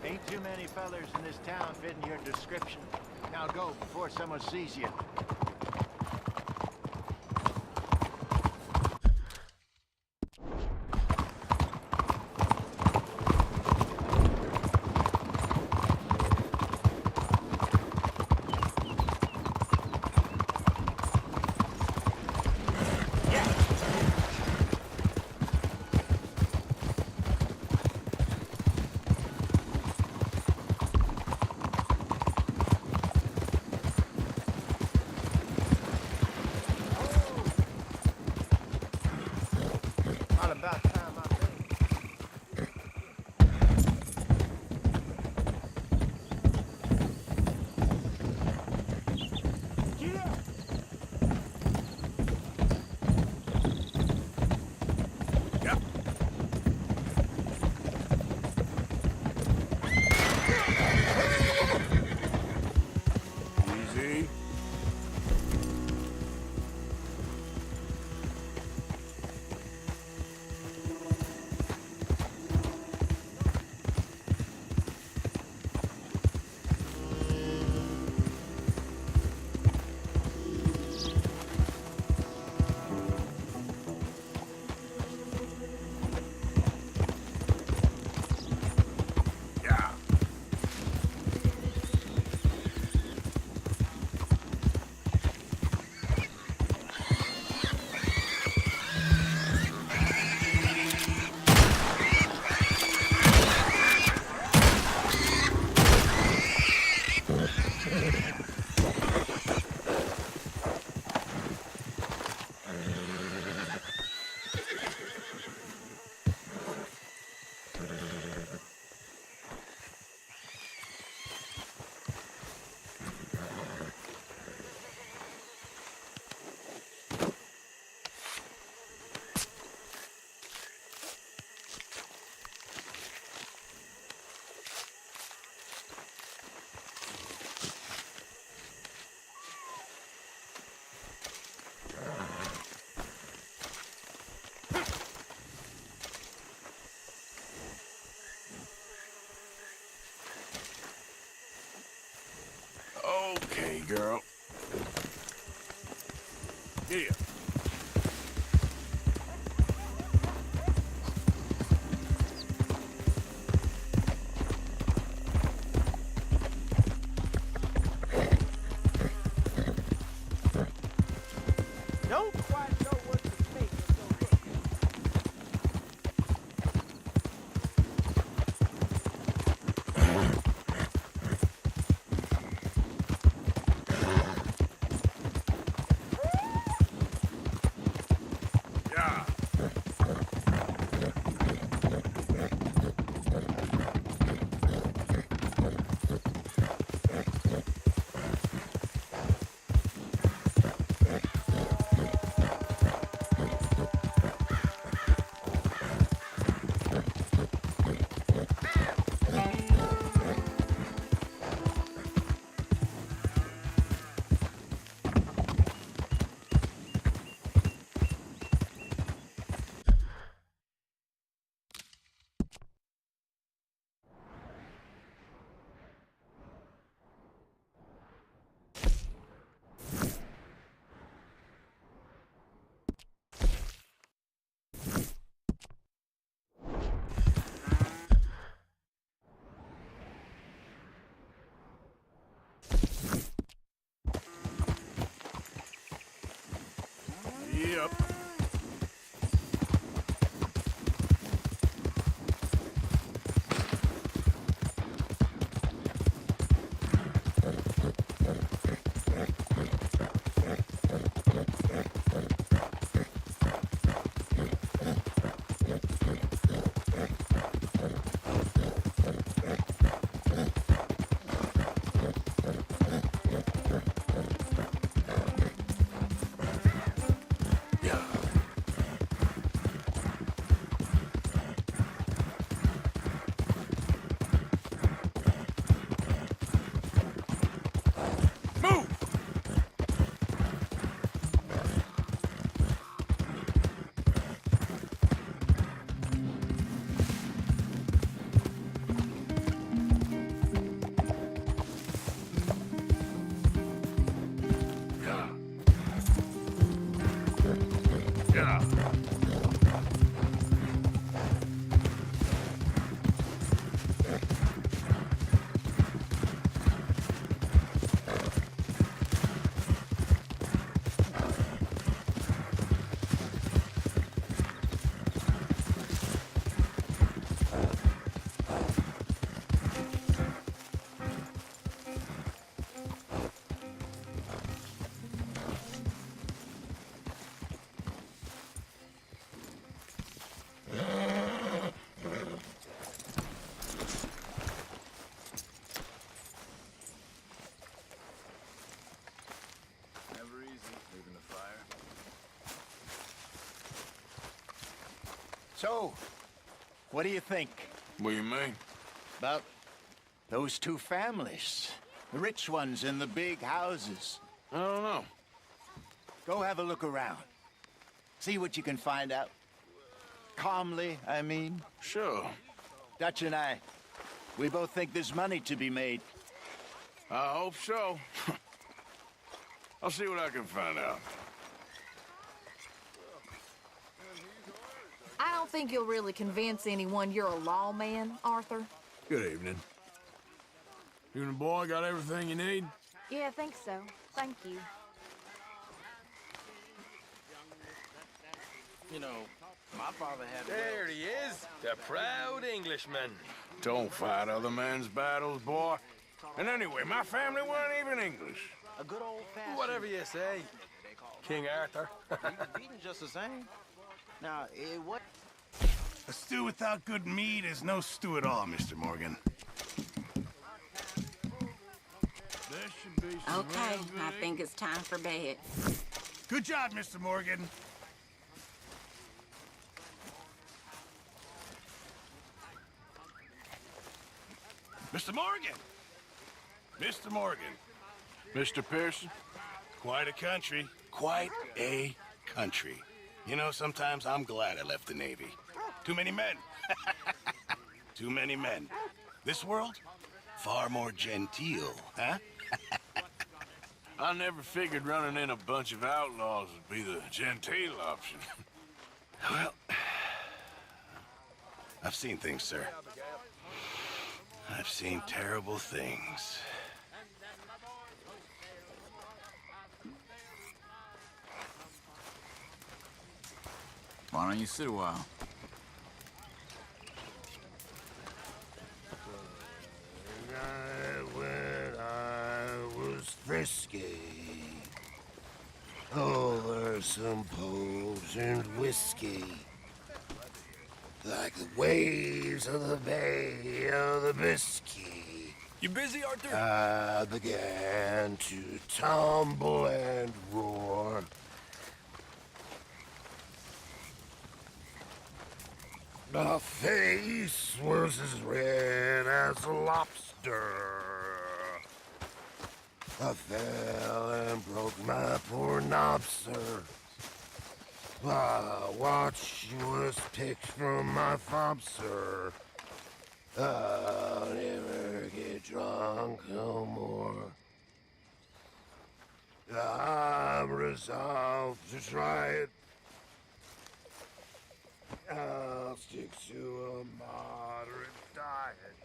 Speaker 16: Ain't too many fellers in this town fitting your description. Now go before someone sees you. All about time, I think.
Speaker 1: Easy. Yeah. Okay, girl. Here.
Speaker 16: Don't quite know what to make of those.
Speaker 1: up. Yeah.
Speaker 6: Never easy leaving the fire.
Speaker 16: So, what do you think?
Speaker 1: What do you mean?
Speaker 16: About those two families. The rich ones in the big houses.
Speaker 1: I don't know.
Speaker 16: Go have a look around. See what you can find out. Calmly, I mean.
Speaker 1: Sure.
Speaker 16: Dutch and I, we both think there's money to be made.
Speaker 1: I hope so. I'll see what I can find out.
Speaker 17: I don't think you'll really convince anyone you're a lawman, Arthur.
Speaker 1: Good evening. You and the boy got everything you need?
Speaker 17: Yeah, I think so. Thank you.
Speaker 15: You know, my father had...
Speaker 2: There he is, the proud Englishman.
Speaker 1: Don't fight other men's battles, boy. And anyway, my family weren't even English.
Speaker 16: A good old-fashioned...
Speaker 2: Whatever you say, King Arthur.
Speaker 16: He was beaten just the same. Now, what...
Speaker 18: A stew without good meat is no stew at all, Mr. Morgan.
Speaker 1: There should be some
Speaker 19: Okay,
Speaker 1: real good
Speaker 19: I think it's time for bed.
Speaker 18: Good job, Mr. Morgan. Mr. Morgan! Mr. Morgan.
Speaker 1: Mr. Pearson?
Speaker 18: Quite a country. Quite a country. You know, sometimes I'm glad I left the Navy. Too many men. Too many men. This world, far more genteel, huh?
Speaker 1: I never figured running in a bunch of outlaws would be the genteel option.
Speaker 18: Well, I've seen things, sir. I've seen terrible things.
Speaker 6: Why don't you sit a while?
Speaker 20: When I was frisky, over some pubs and whiskey, like the waves of the Bay of the Biscay.
Speaker 2: You busy, Arthur?
Speaker 20: I began to tumble and roar. My face was as red as a lobster. I fell and broke my poor knobster. My watch was picked from my fobster. I'll never get drunk no more. I'm resolved to try it. I'll stick to a moderate diet.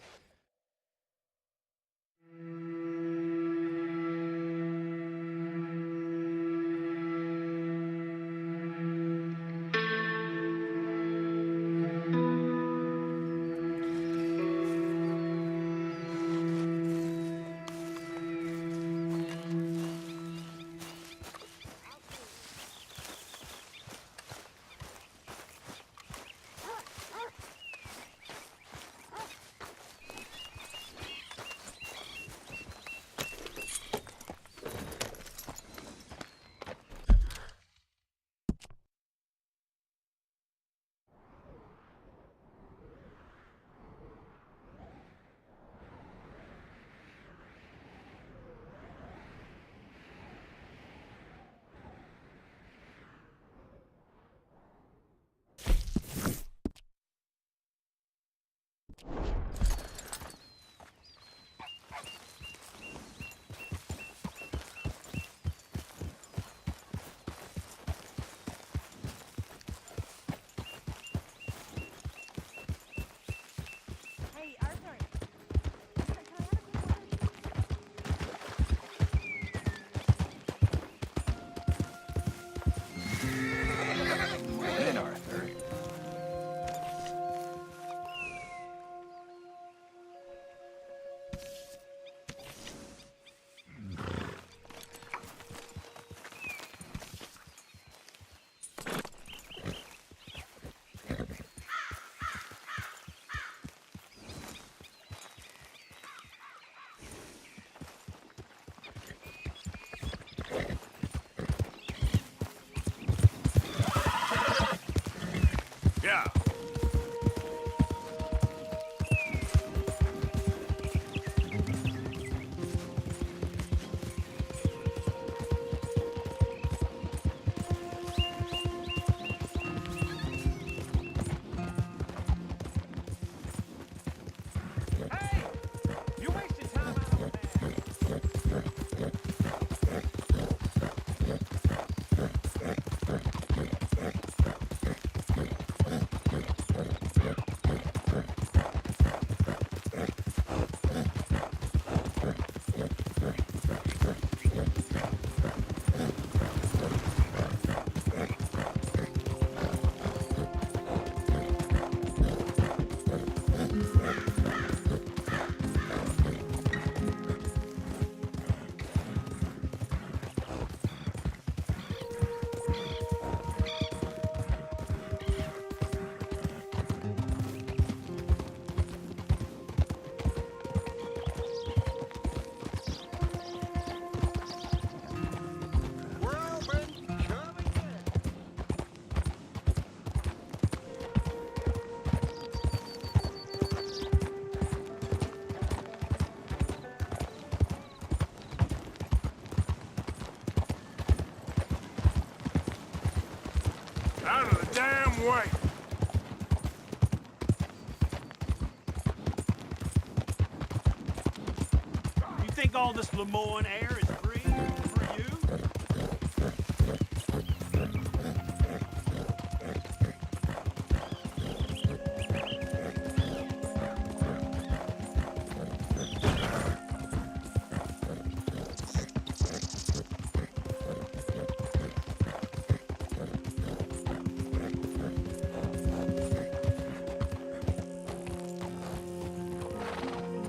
Speaker 1: Out of the damn way!
Speaker 3: You think all this Lemoyne air is free for you?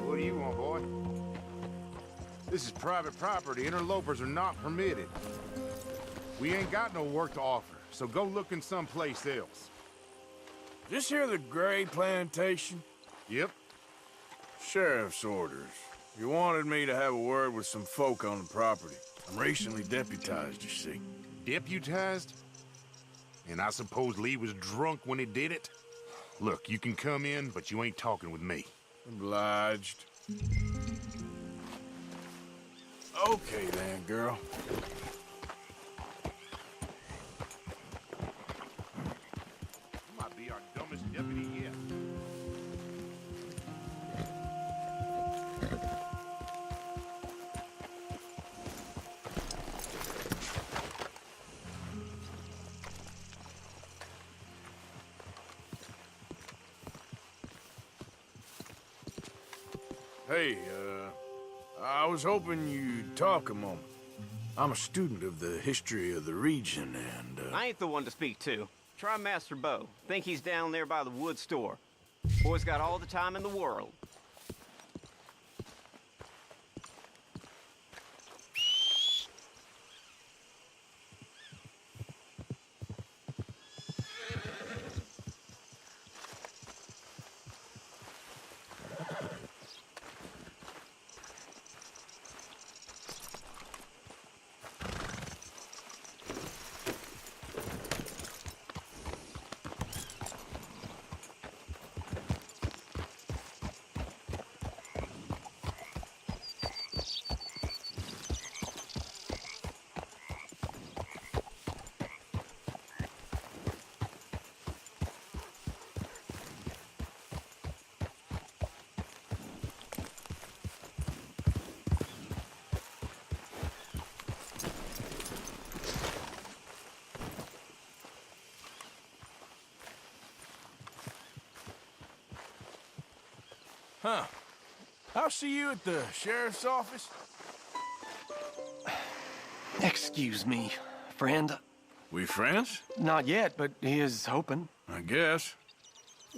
Speaker 19: What do you want, boy? This is private property. Interlopers are not permitted. We ain't got no work to offer, so go looking someplace else.
Speaker 1: This here the Gray Plantation?
Speaker 19: Yep.
Speaker 1: Sheriff's orders. You wanted me to have a word with some folk on the property. I'm recently deputized, you see.
Speaker 19: Deputized? And I suppose Lee was drunk when he did it? Look, you can come in, but you ain't talking with me.
Speaker 1: Obliged. Okay then, girl.
Speaker 19: You might be our dumbest deputy yet.
Speaker 1: Hey, I was hoping you'd talk a moment. I'm a student of the history of the region, and,
Speaker 21: I ain't the one to speak to. Try Master Bo. Think he's down there by the wood store. Boy's got all the time in the world.
Speaker 1: Huh. I'll see you at the sheriff's office.
Speaker 2: Excuse me, friend.
Speaker 1: We friends?
Speaker 2: Not yet, but he is hoping.
Speaker 1: I guess.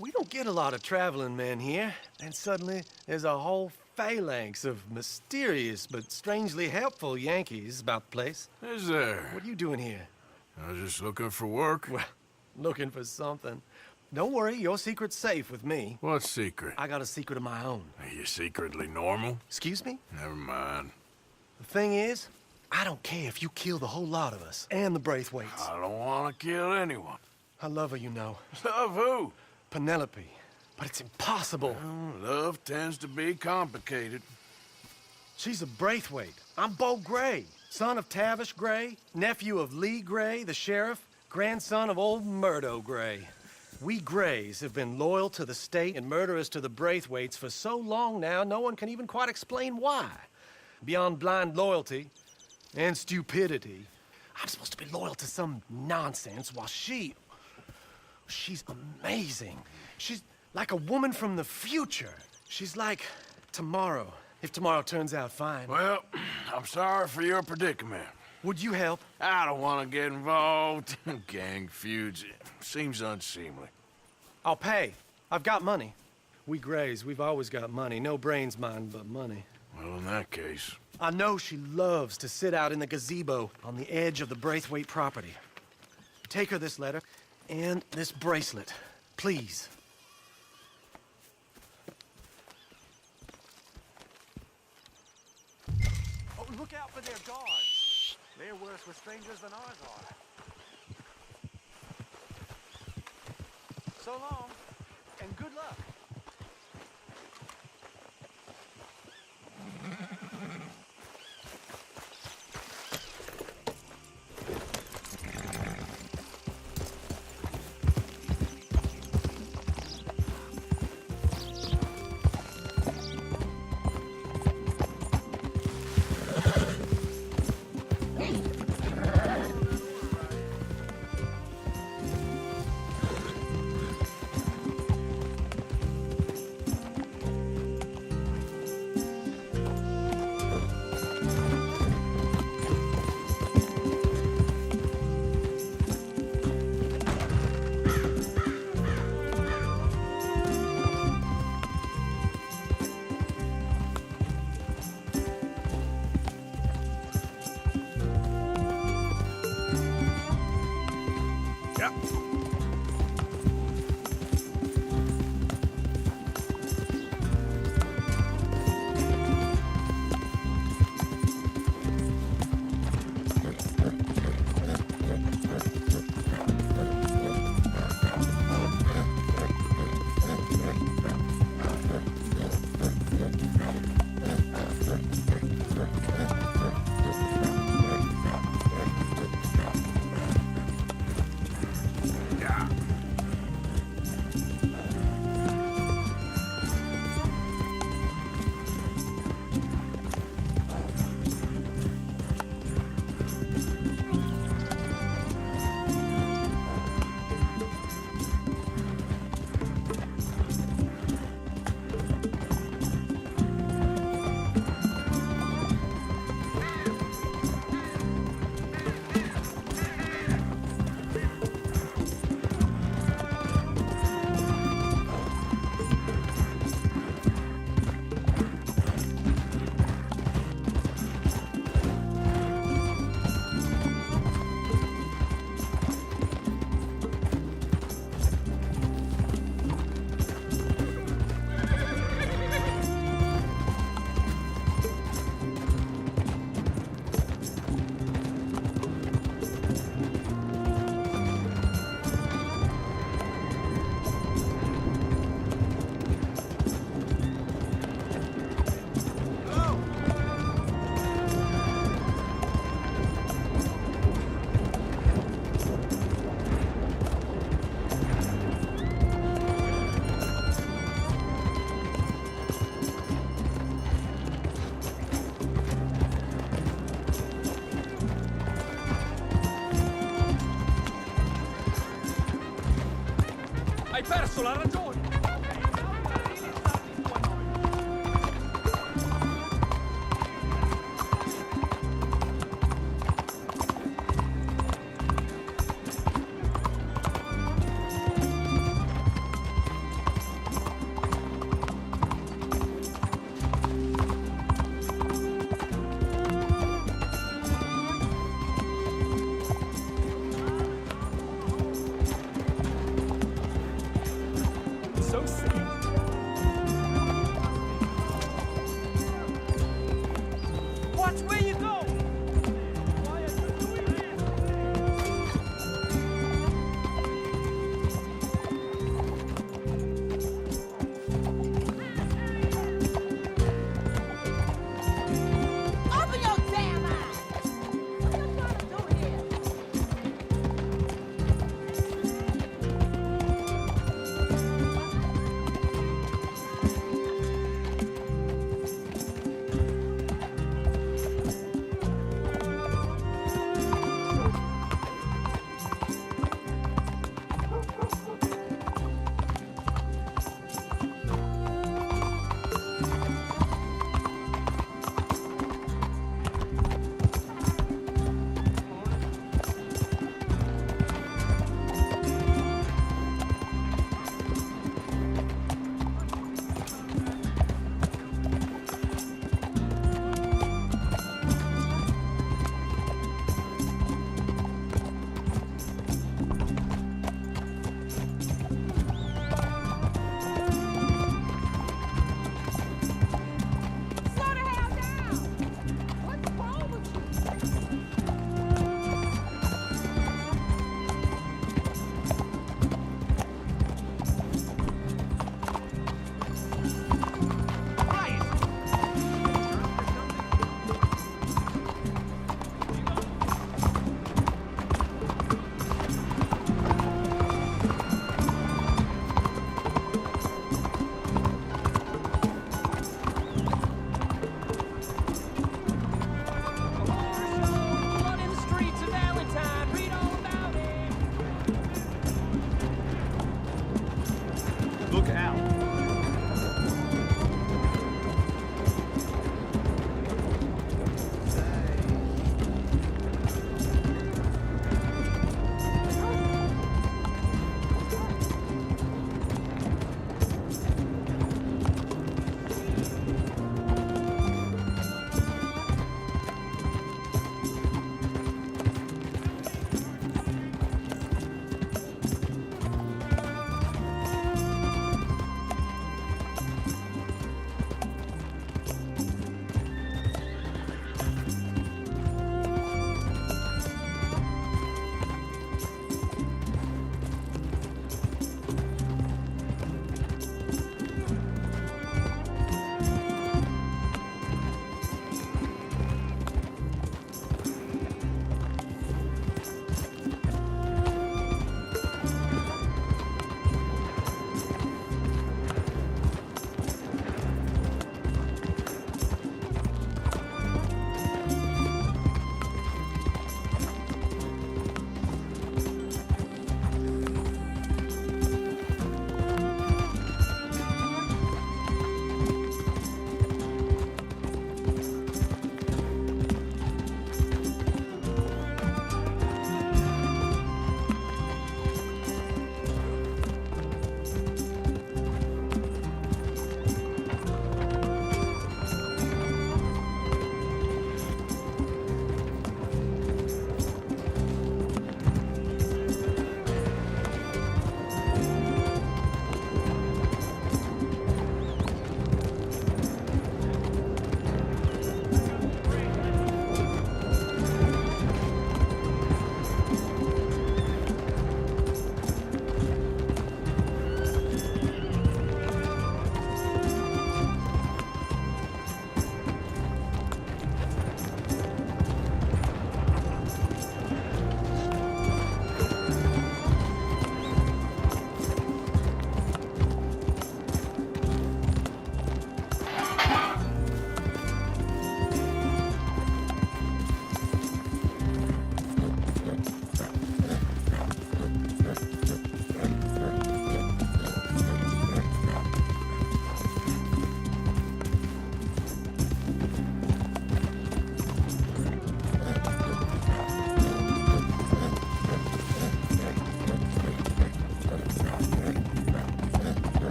Speaker 2: We don't get a lot of traveling men here, and suddenly there's a whole phalanx of mysterious but strangely helpful Yankees about the place.
Speaker 1: Is there?
Speaker 2: What are you doing here?
Speaker 1: I was just looking for work.
Speaker 2: Well, looking for something. Don't worry, your secret's safe with me.
Speaker 1: What secret?
Speaker 2: I got a secret of my own.
Speaker 1: Are you secretly normal?
Speaker 2: Excuse me?
Speaker 1: Never mind.
Speaker 2: The thing is, I don't care if you kill the whole lot of us and the Braithwaites.
Speaker 1: I don't want to kill anyone.
Speaker 2: I love her, you know.
Speaker 1: Love who?
Speaker 2: Penelope. But it's impossible.
Speaker 1: Well, love tends to be complicated.
Speaker 2: She's a Braithwaite. I'm Bo Gray, son of Tavish Gray, nephew of Lee Gray, the sheriff, grandson of old Murdo Gray. We Grays have been loyal to the state and murderous to the Braithwaites for so long now, no one can even quite explain why. Beyond blind loyalty and stupidity, I'm supposed to be loyal to some nonsense while she's amazing. She's like a woman from the future. She's like tomorrow, if tomorrow turns out fine.
Speaker 1: Well, I'm sorry for your predicament.
Speaker 2: Would you help?
Speaker 1: I don't want to get involved. Gang feuds. Seems unseemly.
Speaker 2: I'll pay. I've got money. We Grays, we've always got money. No brains, mind, but money.
Speaker 1: Well, in that case...
Speaker 2: I know she loves to sit out in the gazebo on the edge of the Braithwaite property. Take her this letter and this bracelet, please.
Speaker 16: Oh, look out for their guards. They're worse with strangers than ours are. So long, and good luck.
Speaker 1: Yep.
Speaker 6: Hai perso la ragione! So sick. Watch where you go! Why are you doing this?
Speaker 14: Open your damn eyes! What you trying to do here?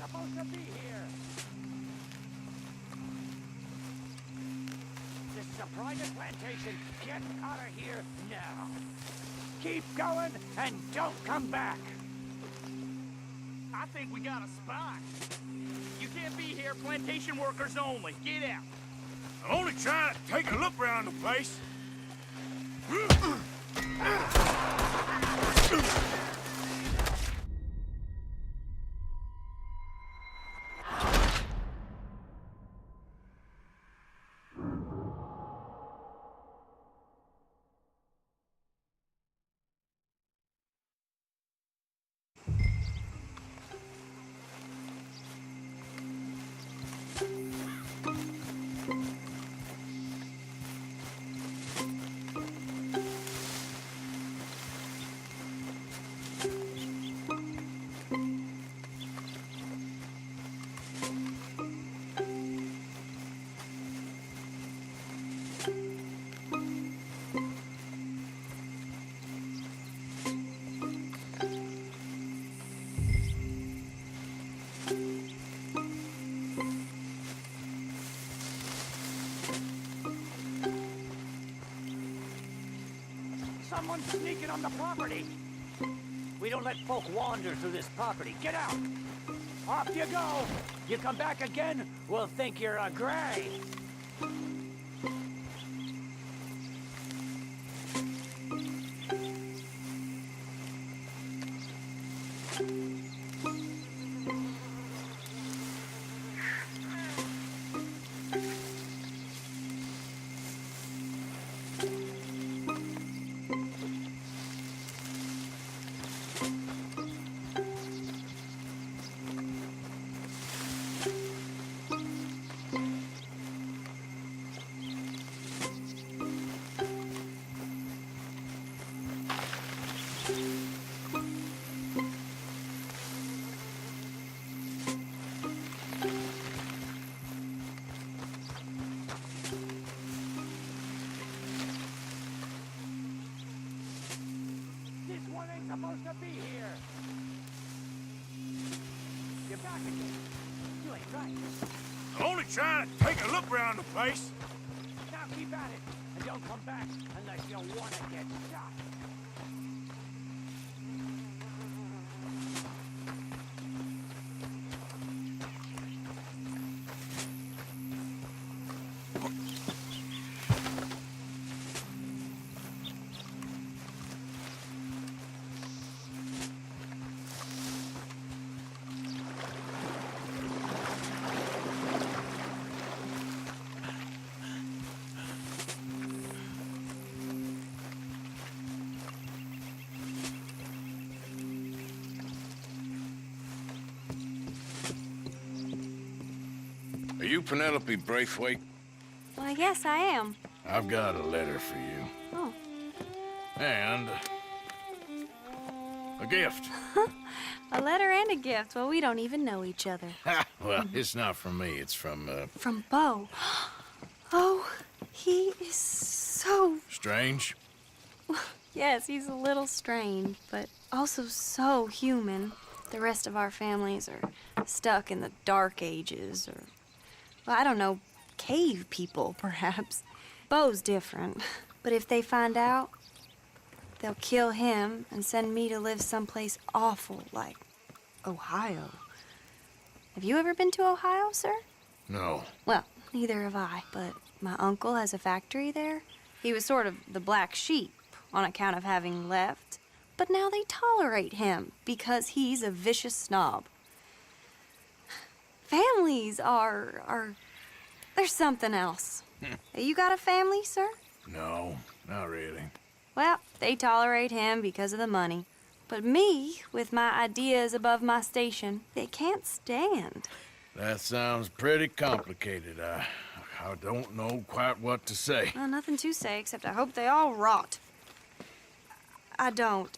Speaker 14: supposed to be here? This is a private plantation. Get out of here now. Keep going and don't come back.
Speaker 3: I think we got a spot. You can't be here, plantation workers only. Get out.
Speaker 1: I'm only trying to take a look around the place.
Speaker 14: Someone's sneaking on the property. We don't let folk wander through this property. Get out. Off you go. You come back again, we'll think you're a gray. Supposed to be here. You're back again. You ain't right.
Speaker 1: I'm only trying to take a look around the place.
Speaker 14: Now keep at it, and don't come back unless you want to get shot.
Speaker 1: Are you Penelope Braithwaite?
Speaker 4: Why, yes, I am.
Speaker 1: I've got a letter for you.
Speaker 4: Oh.
Speaker 1: And a gift.
Speaker 4: A letter and a gift. Well, we don't even know each other.
Speaker 1: Well, it's not from me. It's from,
Speaker 4: From Beau. Oh, he is so...
Speaker 1: Strange?
Speaker 4: Yes, he's a little strange, but also so human. The rest of our families are stuck in the Dark Ages, or... Well, I don't know, cave people, perhaps. Beau's different. But if they find out, they'll kill him and send me to live someplace awful like Ohio. Have you ever been to Ohio, sir?
Speaker 1: No.
Speaker 4: Well, neither have I, but my uncle has a factory there. He was sort of the black sheep on account of having left. But now they tolerate him because he's a vicious snob. Families are there's something else. You got a family, sir?
Speaker 1: No, not really.
Speaker 4: Well, they tolerate him because of the money. But me, with my ideas above my station, they can't stand.
Speaker 1: That sounds pretty complicated. I don't know quite what to say.
Speaker 4: Well, nothing to say, except I hope they all rot. I don't.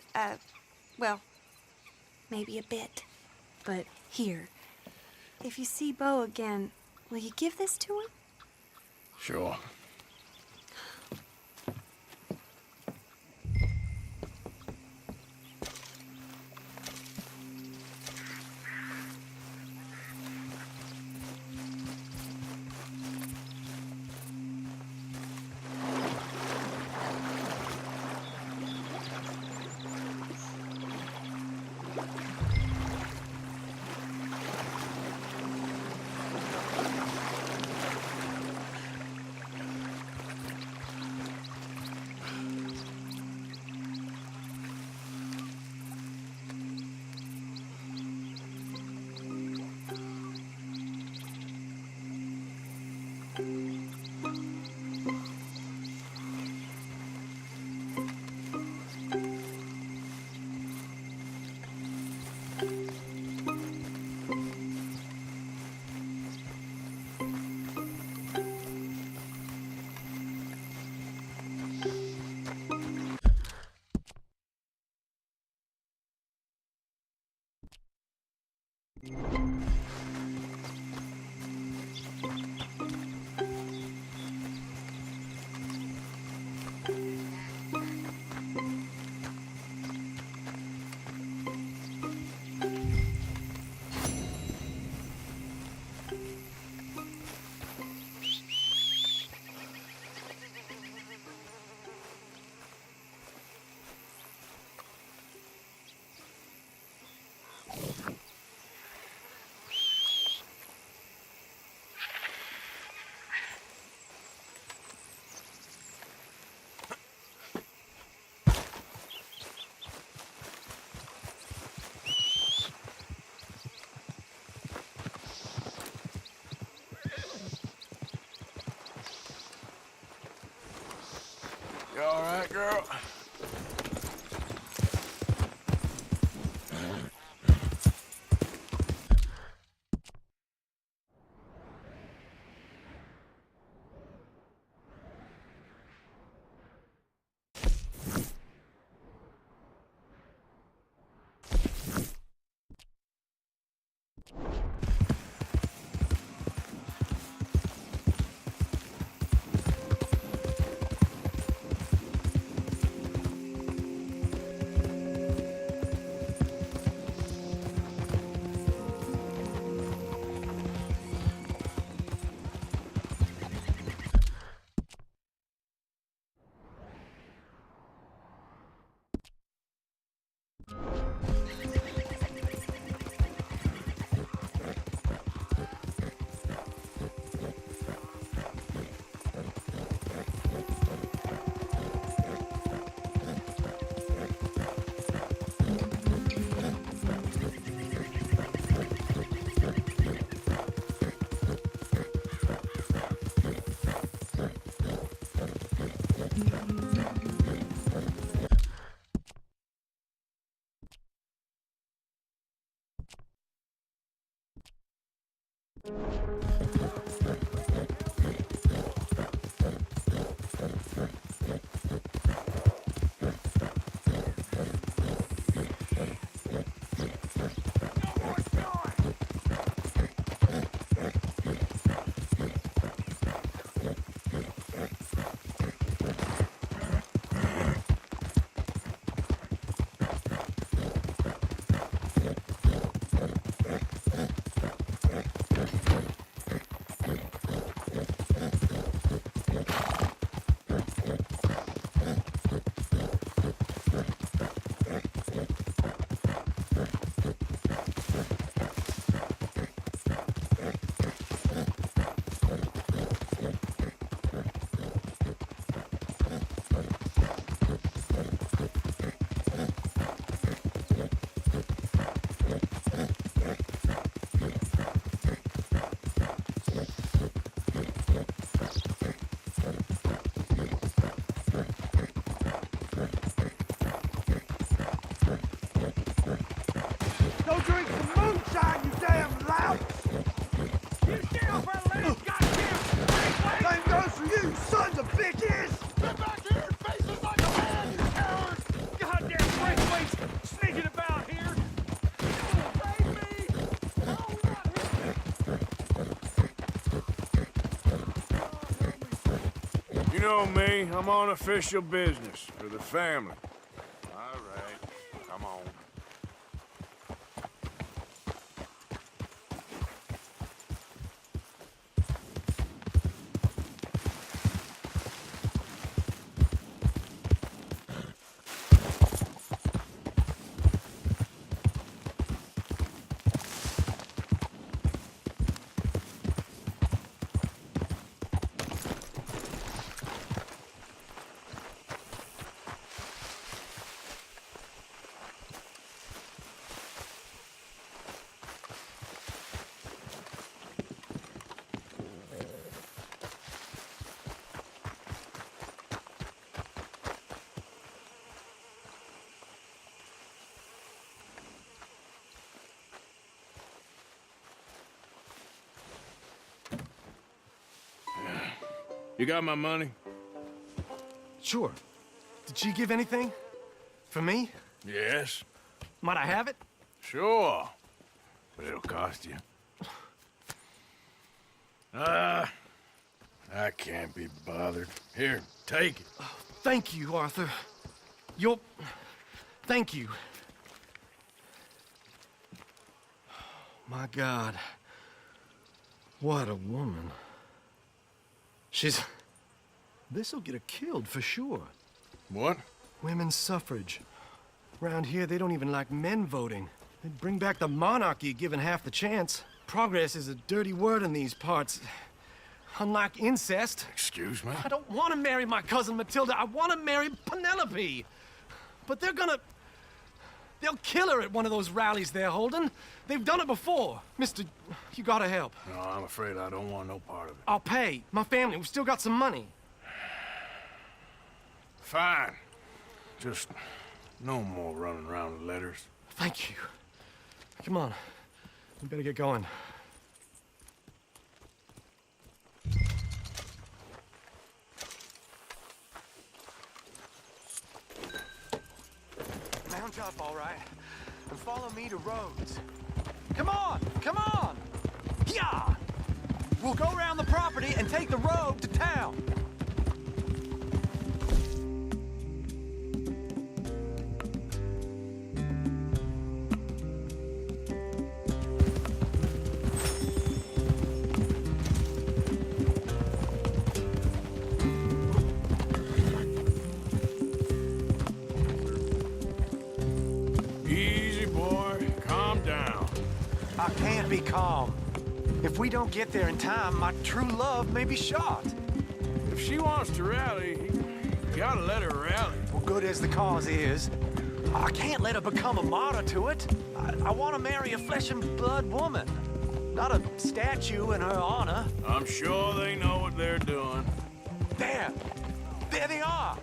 Speaker 4: Well, maybe a bit. But here, if you see Beau again, will you give this to him?
Speaker 1: Sure. You all right, girl?
Speaker 6: Go drink some moonshine, you damn lout! You still for a last goddamn same goes for you, sons of bitches! Get back here and face us like a man, you coward! Goddamn breakaways sneaking about here! Save me!
Speaker 1: You know me, I'm on official business for the family.
Speaker 19: All right, come on.
Speaker 1: You got my money?
Speaker 2: Sure. Did she give anything? For me?
Speaker 1: Yes.
Speaker 2: Might I have it?
Speaker 1: Sure. but it'll cost you. I can't be bothered. Here, take it.
Speaker 2: Thank you, Arthur. Thank you. My God. What a woman. This'll get her killed for sure.
Speaker 1: What?
Speaker 2: Women's suffrage. Around here, they don't even like men voting. They'd bring back the monarchy given half the chance. Progress is a dirty word in these parts. Unlike incest.
Speaker 1: Excuse me?
Speaker 2: I don't want to marry my cousin Matilda. I want to marry Penelope. But they'll kill her at one of those rallies they're holding. They've done it before. Mister, you gotta help.
Speaker 1: No, I'm afraid I don't want no part of it.
Speaker 2: I'll pay. My family, we've still got some money.
Speaker 1: Fine. Just no more running around with letters.
Speaker 2: Thank you. Come on. We better get going. Mount up, all right, and follow me to Rhodes. Come on! Come on! Yeah! We'll go around the property and take the road to town.
Speaker 1: Easy, boy. Calm down.
Speaker 2: I can't be calm. If we don't get there in time, my true love may be shot.
Speaker 1: If she wants to rally, you gotta let her rally.
Speaker 2: Well, good as the cause is, I can't let her become a martyr to it. I want to marry a flesh and blood woman, not a statue in her honor.
Speaker 1: I'm sure they know what they're doing.
Speaker 2: There! There they are!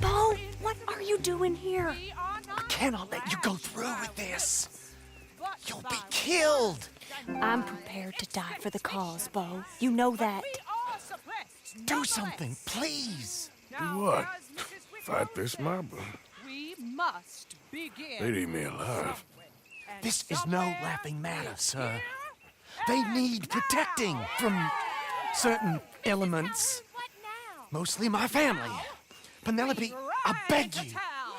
Speaker 4: Bo, what are you doing here?
Speaker 2: I cannot let you go through with this. You'll be killed.
Speaker 4: I'm prepared to die for the cause, Bo. You know that.
Speaker 2: Do something, please.
Speaker 1: Do what? Fight this mob?
Speaker 8: We must begin.
Speaker 1: They'd eat me alive.
Speaker 2: This is no laughing matter, sir. They need protecting from certain elements. Mostly my family. Penelope, I beg you.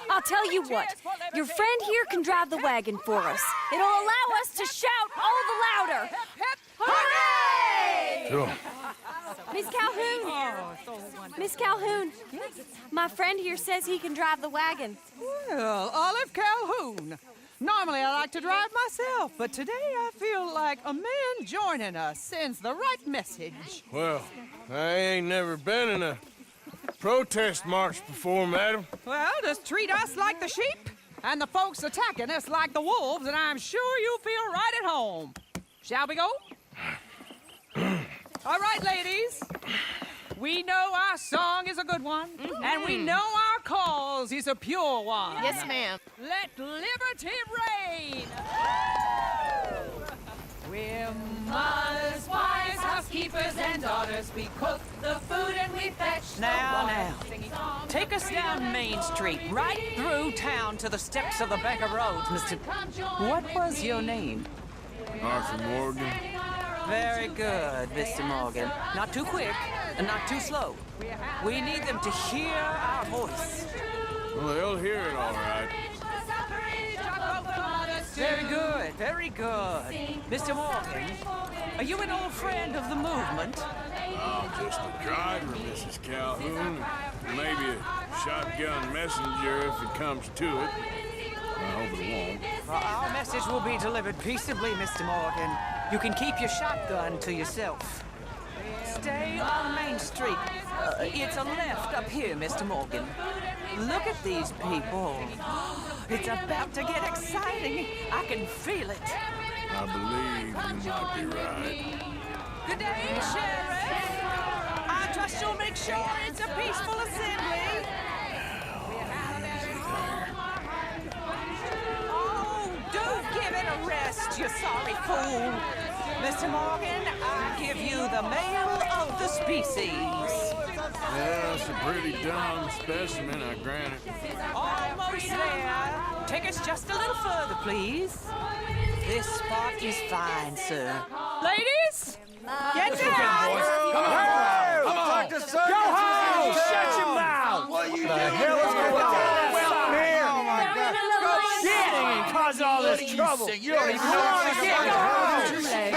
Speaker 4: I'll tell you what. Your friend here can drive the wagon for us. It'll allow us to shout all the louder. Hooray!
Speaker 1: Sure.
Speaker 4: Miss Calhoun. Miss Calhoun. My friend here says he can drive the wagon.
Speaker 8: Well, Olive Calhoun. Normally I like to drive myself, but today I feel like a man joining us sends the right message.
Speaker 1: Well, I ain't never been in a protest march before, madam.
Speaker 8: Well, just treat us like the sheep, and the folks attacking us like the wolves, and I'm sure you'll feel right at home. Shall we go? All right, ladies. We know our song is a good one, and we know our cause is a pure one.
Speaker 17: Yes, ma'am.
Speaker 8: Let liberty reign! We're mothers, wives, housekeepers, and daughters. We cook the food and we fetch
Speaker 14: Now, take us down Main Street, right through town to the steps of the Becker Roads, Mr. What was your name?
Speaker 1: Arthur Morgan.
Speaker 14: Very good, Mr. Morgan. Not too quick and not too slow. We need them to hear our voice.
Speaker 1: Well, they'll hear it all right.
Speaker 14: Very good, very good. Mr. Morgan, are you an old friend of the movement?
Speaker 1: I'm just a driver, Mrs. Calhoun. Maybe a shotgun messenger if it comes to it. I hope it won't.
Speaker 14: Well, our message will be delivered peaceably, Mr. Morgan. You can keep your shotgun to yourself. Stay on Main Street. It's a left up here, Mr. Morgan. Look at these people. It's about to get exciting. I can feel it.
Speaker 1: I believe you might be right.
Speaker 14: Good day, Sheriff. I trust you'll make sure it's a peaceful assembly. Oh, do give it a rest, you sorry fool. Mr. Morgan, I give you the male of the species.
Speaker 1: Yeah, it's a pretty dumb specimen, I grant it.
Speaker 14: Almost there. Take us just a little further, please. This spot is fine, sir.
Speaker 8: Ladies, get down!
Speaker 6: Come on! Go home! Shut your mouth! What are you doing? The hell is going on? Here! Oh my God! Singing and causing all this trouble. You don't even know what you're saying.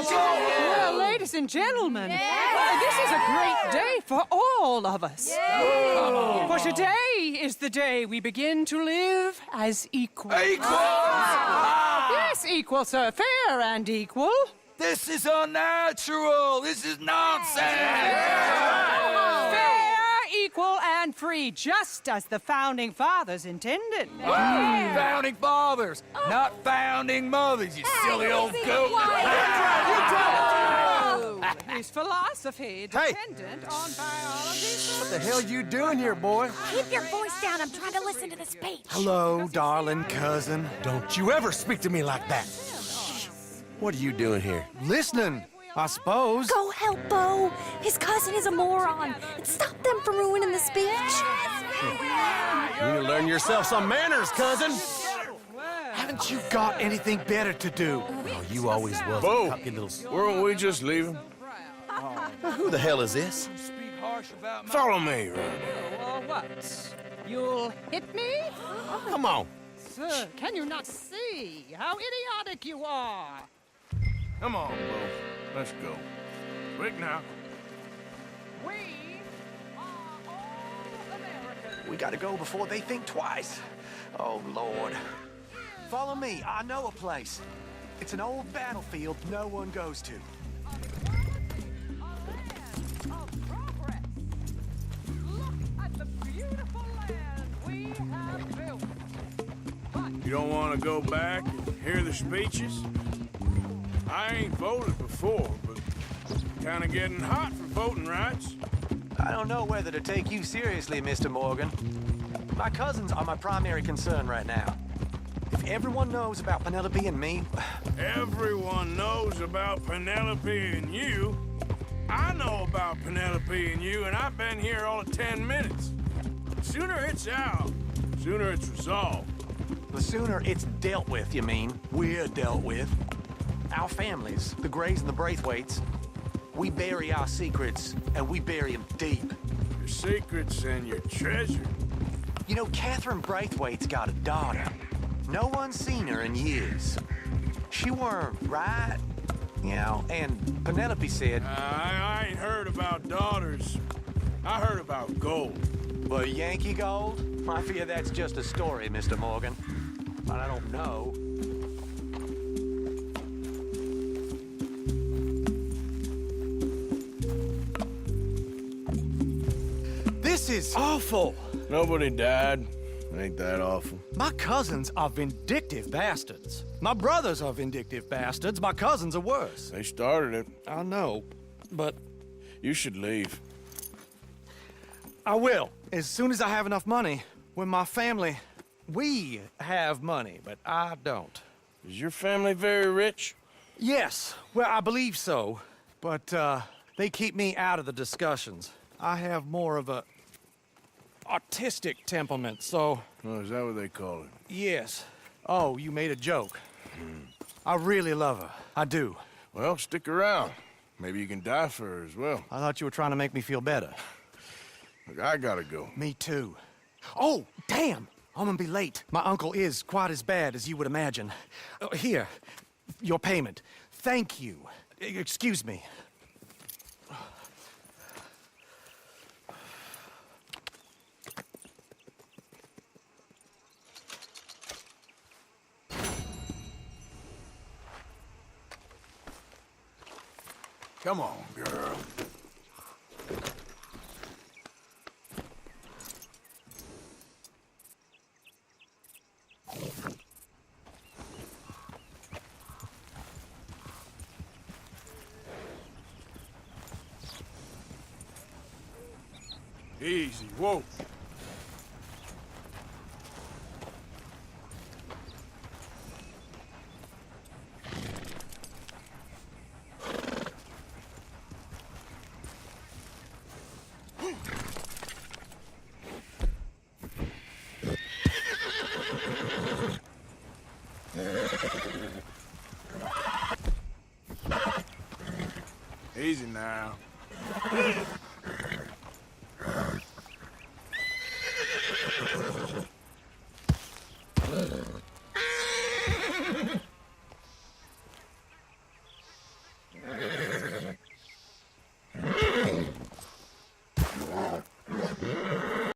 Speaker 8: Well, ladies and gentlemen, this is a great day for all of us. For today is the day we begin to live as equals. Yes, equal, sir. Fair and equal.
Speaker 6: This is unnatural. This is nonsense.
Speaker 8: Fair, equal, and free, just as the Founding Fathers intended.
Speaker 6: Founding fathers, not founding mothers, you silly old goat.
Speaker 8: His philosophy dependent on biology.
Speaker 6: What the hell you doing here, boy?
Speaker 10: Keep your voice down. I'm trying to listen to the speech.
Speaker 6: Hello, darling cousin. Don't you ever speak to me like that. What are you doing here? Listening, I suppose.
Speaker 10: Go help Bo. His cousin is a moron. And stop them from ruining the speech.
Speaker 6: You need to learn yourself some manners, cousin. Haven't you got anything better to do? Oh, you always was.
Speaker 1: Bo, weren't we just leaving?
Speaker 6: Who the hell is this?
Speaker 1: Follow me, Randy.
Speaker 8: What? You'll hit me?
Speaker 6: Come on.
Speaker 8: Sir, can you not see how idiotic you are?
Speaker 1: Come on, Bo. Let's go. Quick now.
Speaker 8: We are all Americans.
Speaker 6: We gotta go before they think twice. Oh, Lord. Follow me. I know a place. It's an old battlefield no one goes to.
Speaker 1: You don't want to go back and hear the speeches? I ain't voted before, but kind of getting hot for voting rights.
Speaker 6: I don't know whether to take you seriously, Mr. Morgan. My cousins are my primary concern right now. If everyone knows about Penelope and me...
Speaker 1: Everyone knows about Penelope and you. I know about Penelope and you, and I've been here all of 10 minutes. Sooner it's out, sooner it's resolved.
Speaker 6: The sooner it's dealt with, you mean? We're dealt with. Our families, the Grays and the Braithwaites, we bury our secrets, and we bury them deep.
Speaker 1: Your secrets and your treasure.
Speaker 6: You know, Catherine Braithwaite's got a daughter. No one's seen her in years. She weren't right, you know, and Penelope said...
Speaker 1: I ain't heard about daughters. I heard about gold.
Speaker 6: But Yankee gold? I fear that's just a story, Mr. Morgan. But I don't know. This is awful.
Speaker 1: Nobody died. Ain't that awful?
Speaker 6: My cousins are vindictive bastards. My brothers are vindictive bastards. My cousins are worse.
Speaker 1: They started it.
Speaker 6: I know, but...
Speaker 1: You should leave.
Speaker 6: I will, as soon as I have enough money. When my family... We have money, but I don't.
Speaker 1: Is your family very rich?
Speaker 6: Yes, well, I believe so. But, they keep me out of the discussions. I have more of a... artistic temperament, so...
Speaker 1: Oh, is that what they call it?
Speaker 6: Yes. Oh, you made a joke. I really love her. I do.
Speaker 1: Well, stick around. Maybe you can die for her as well.
Speaker 6: I thought you were trying to make me feel better.
Speaker 1: Look, I gotta go.
Speaker 6: Me too. Oh, damn! I'm gonna be late. My uncle is quite as bad as you would imagine. Here, your payment. Thank you. Excuse me.
Speaker 1: Come on, girl. Easy, whoa. Easy now.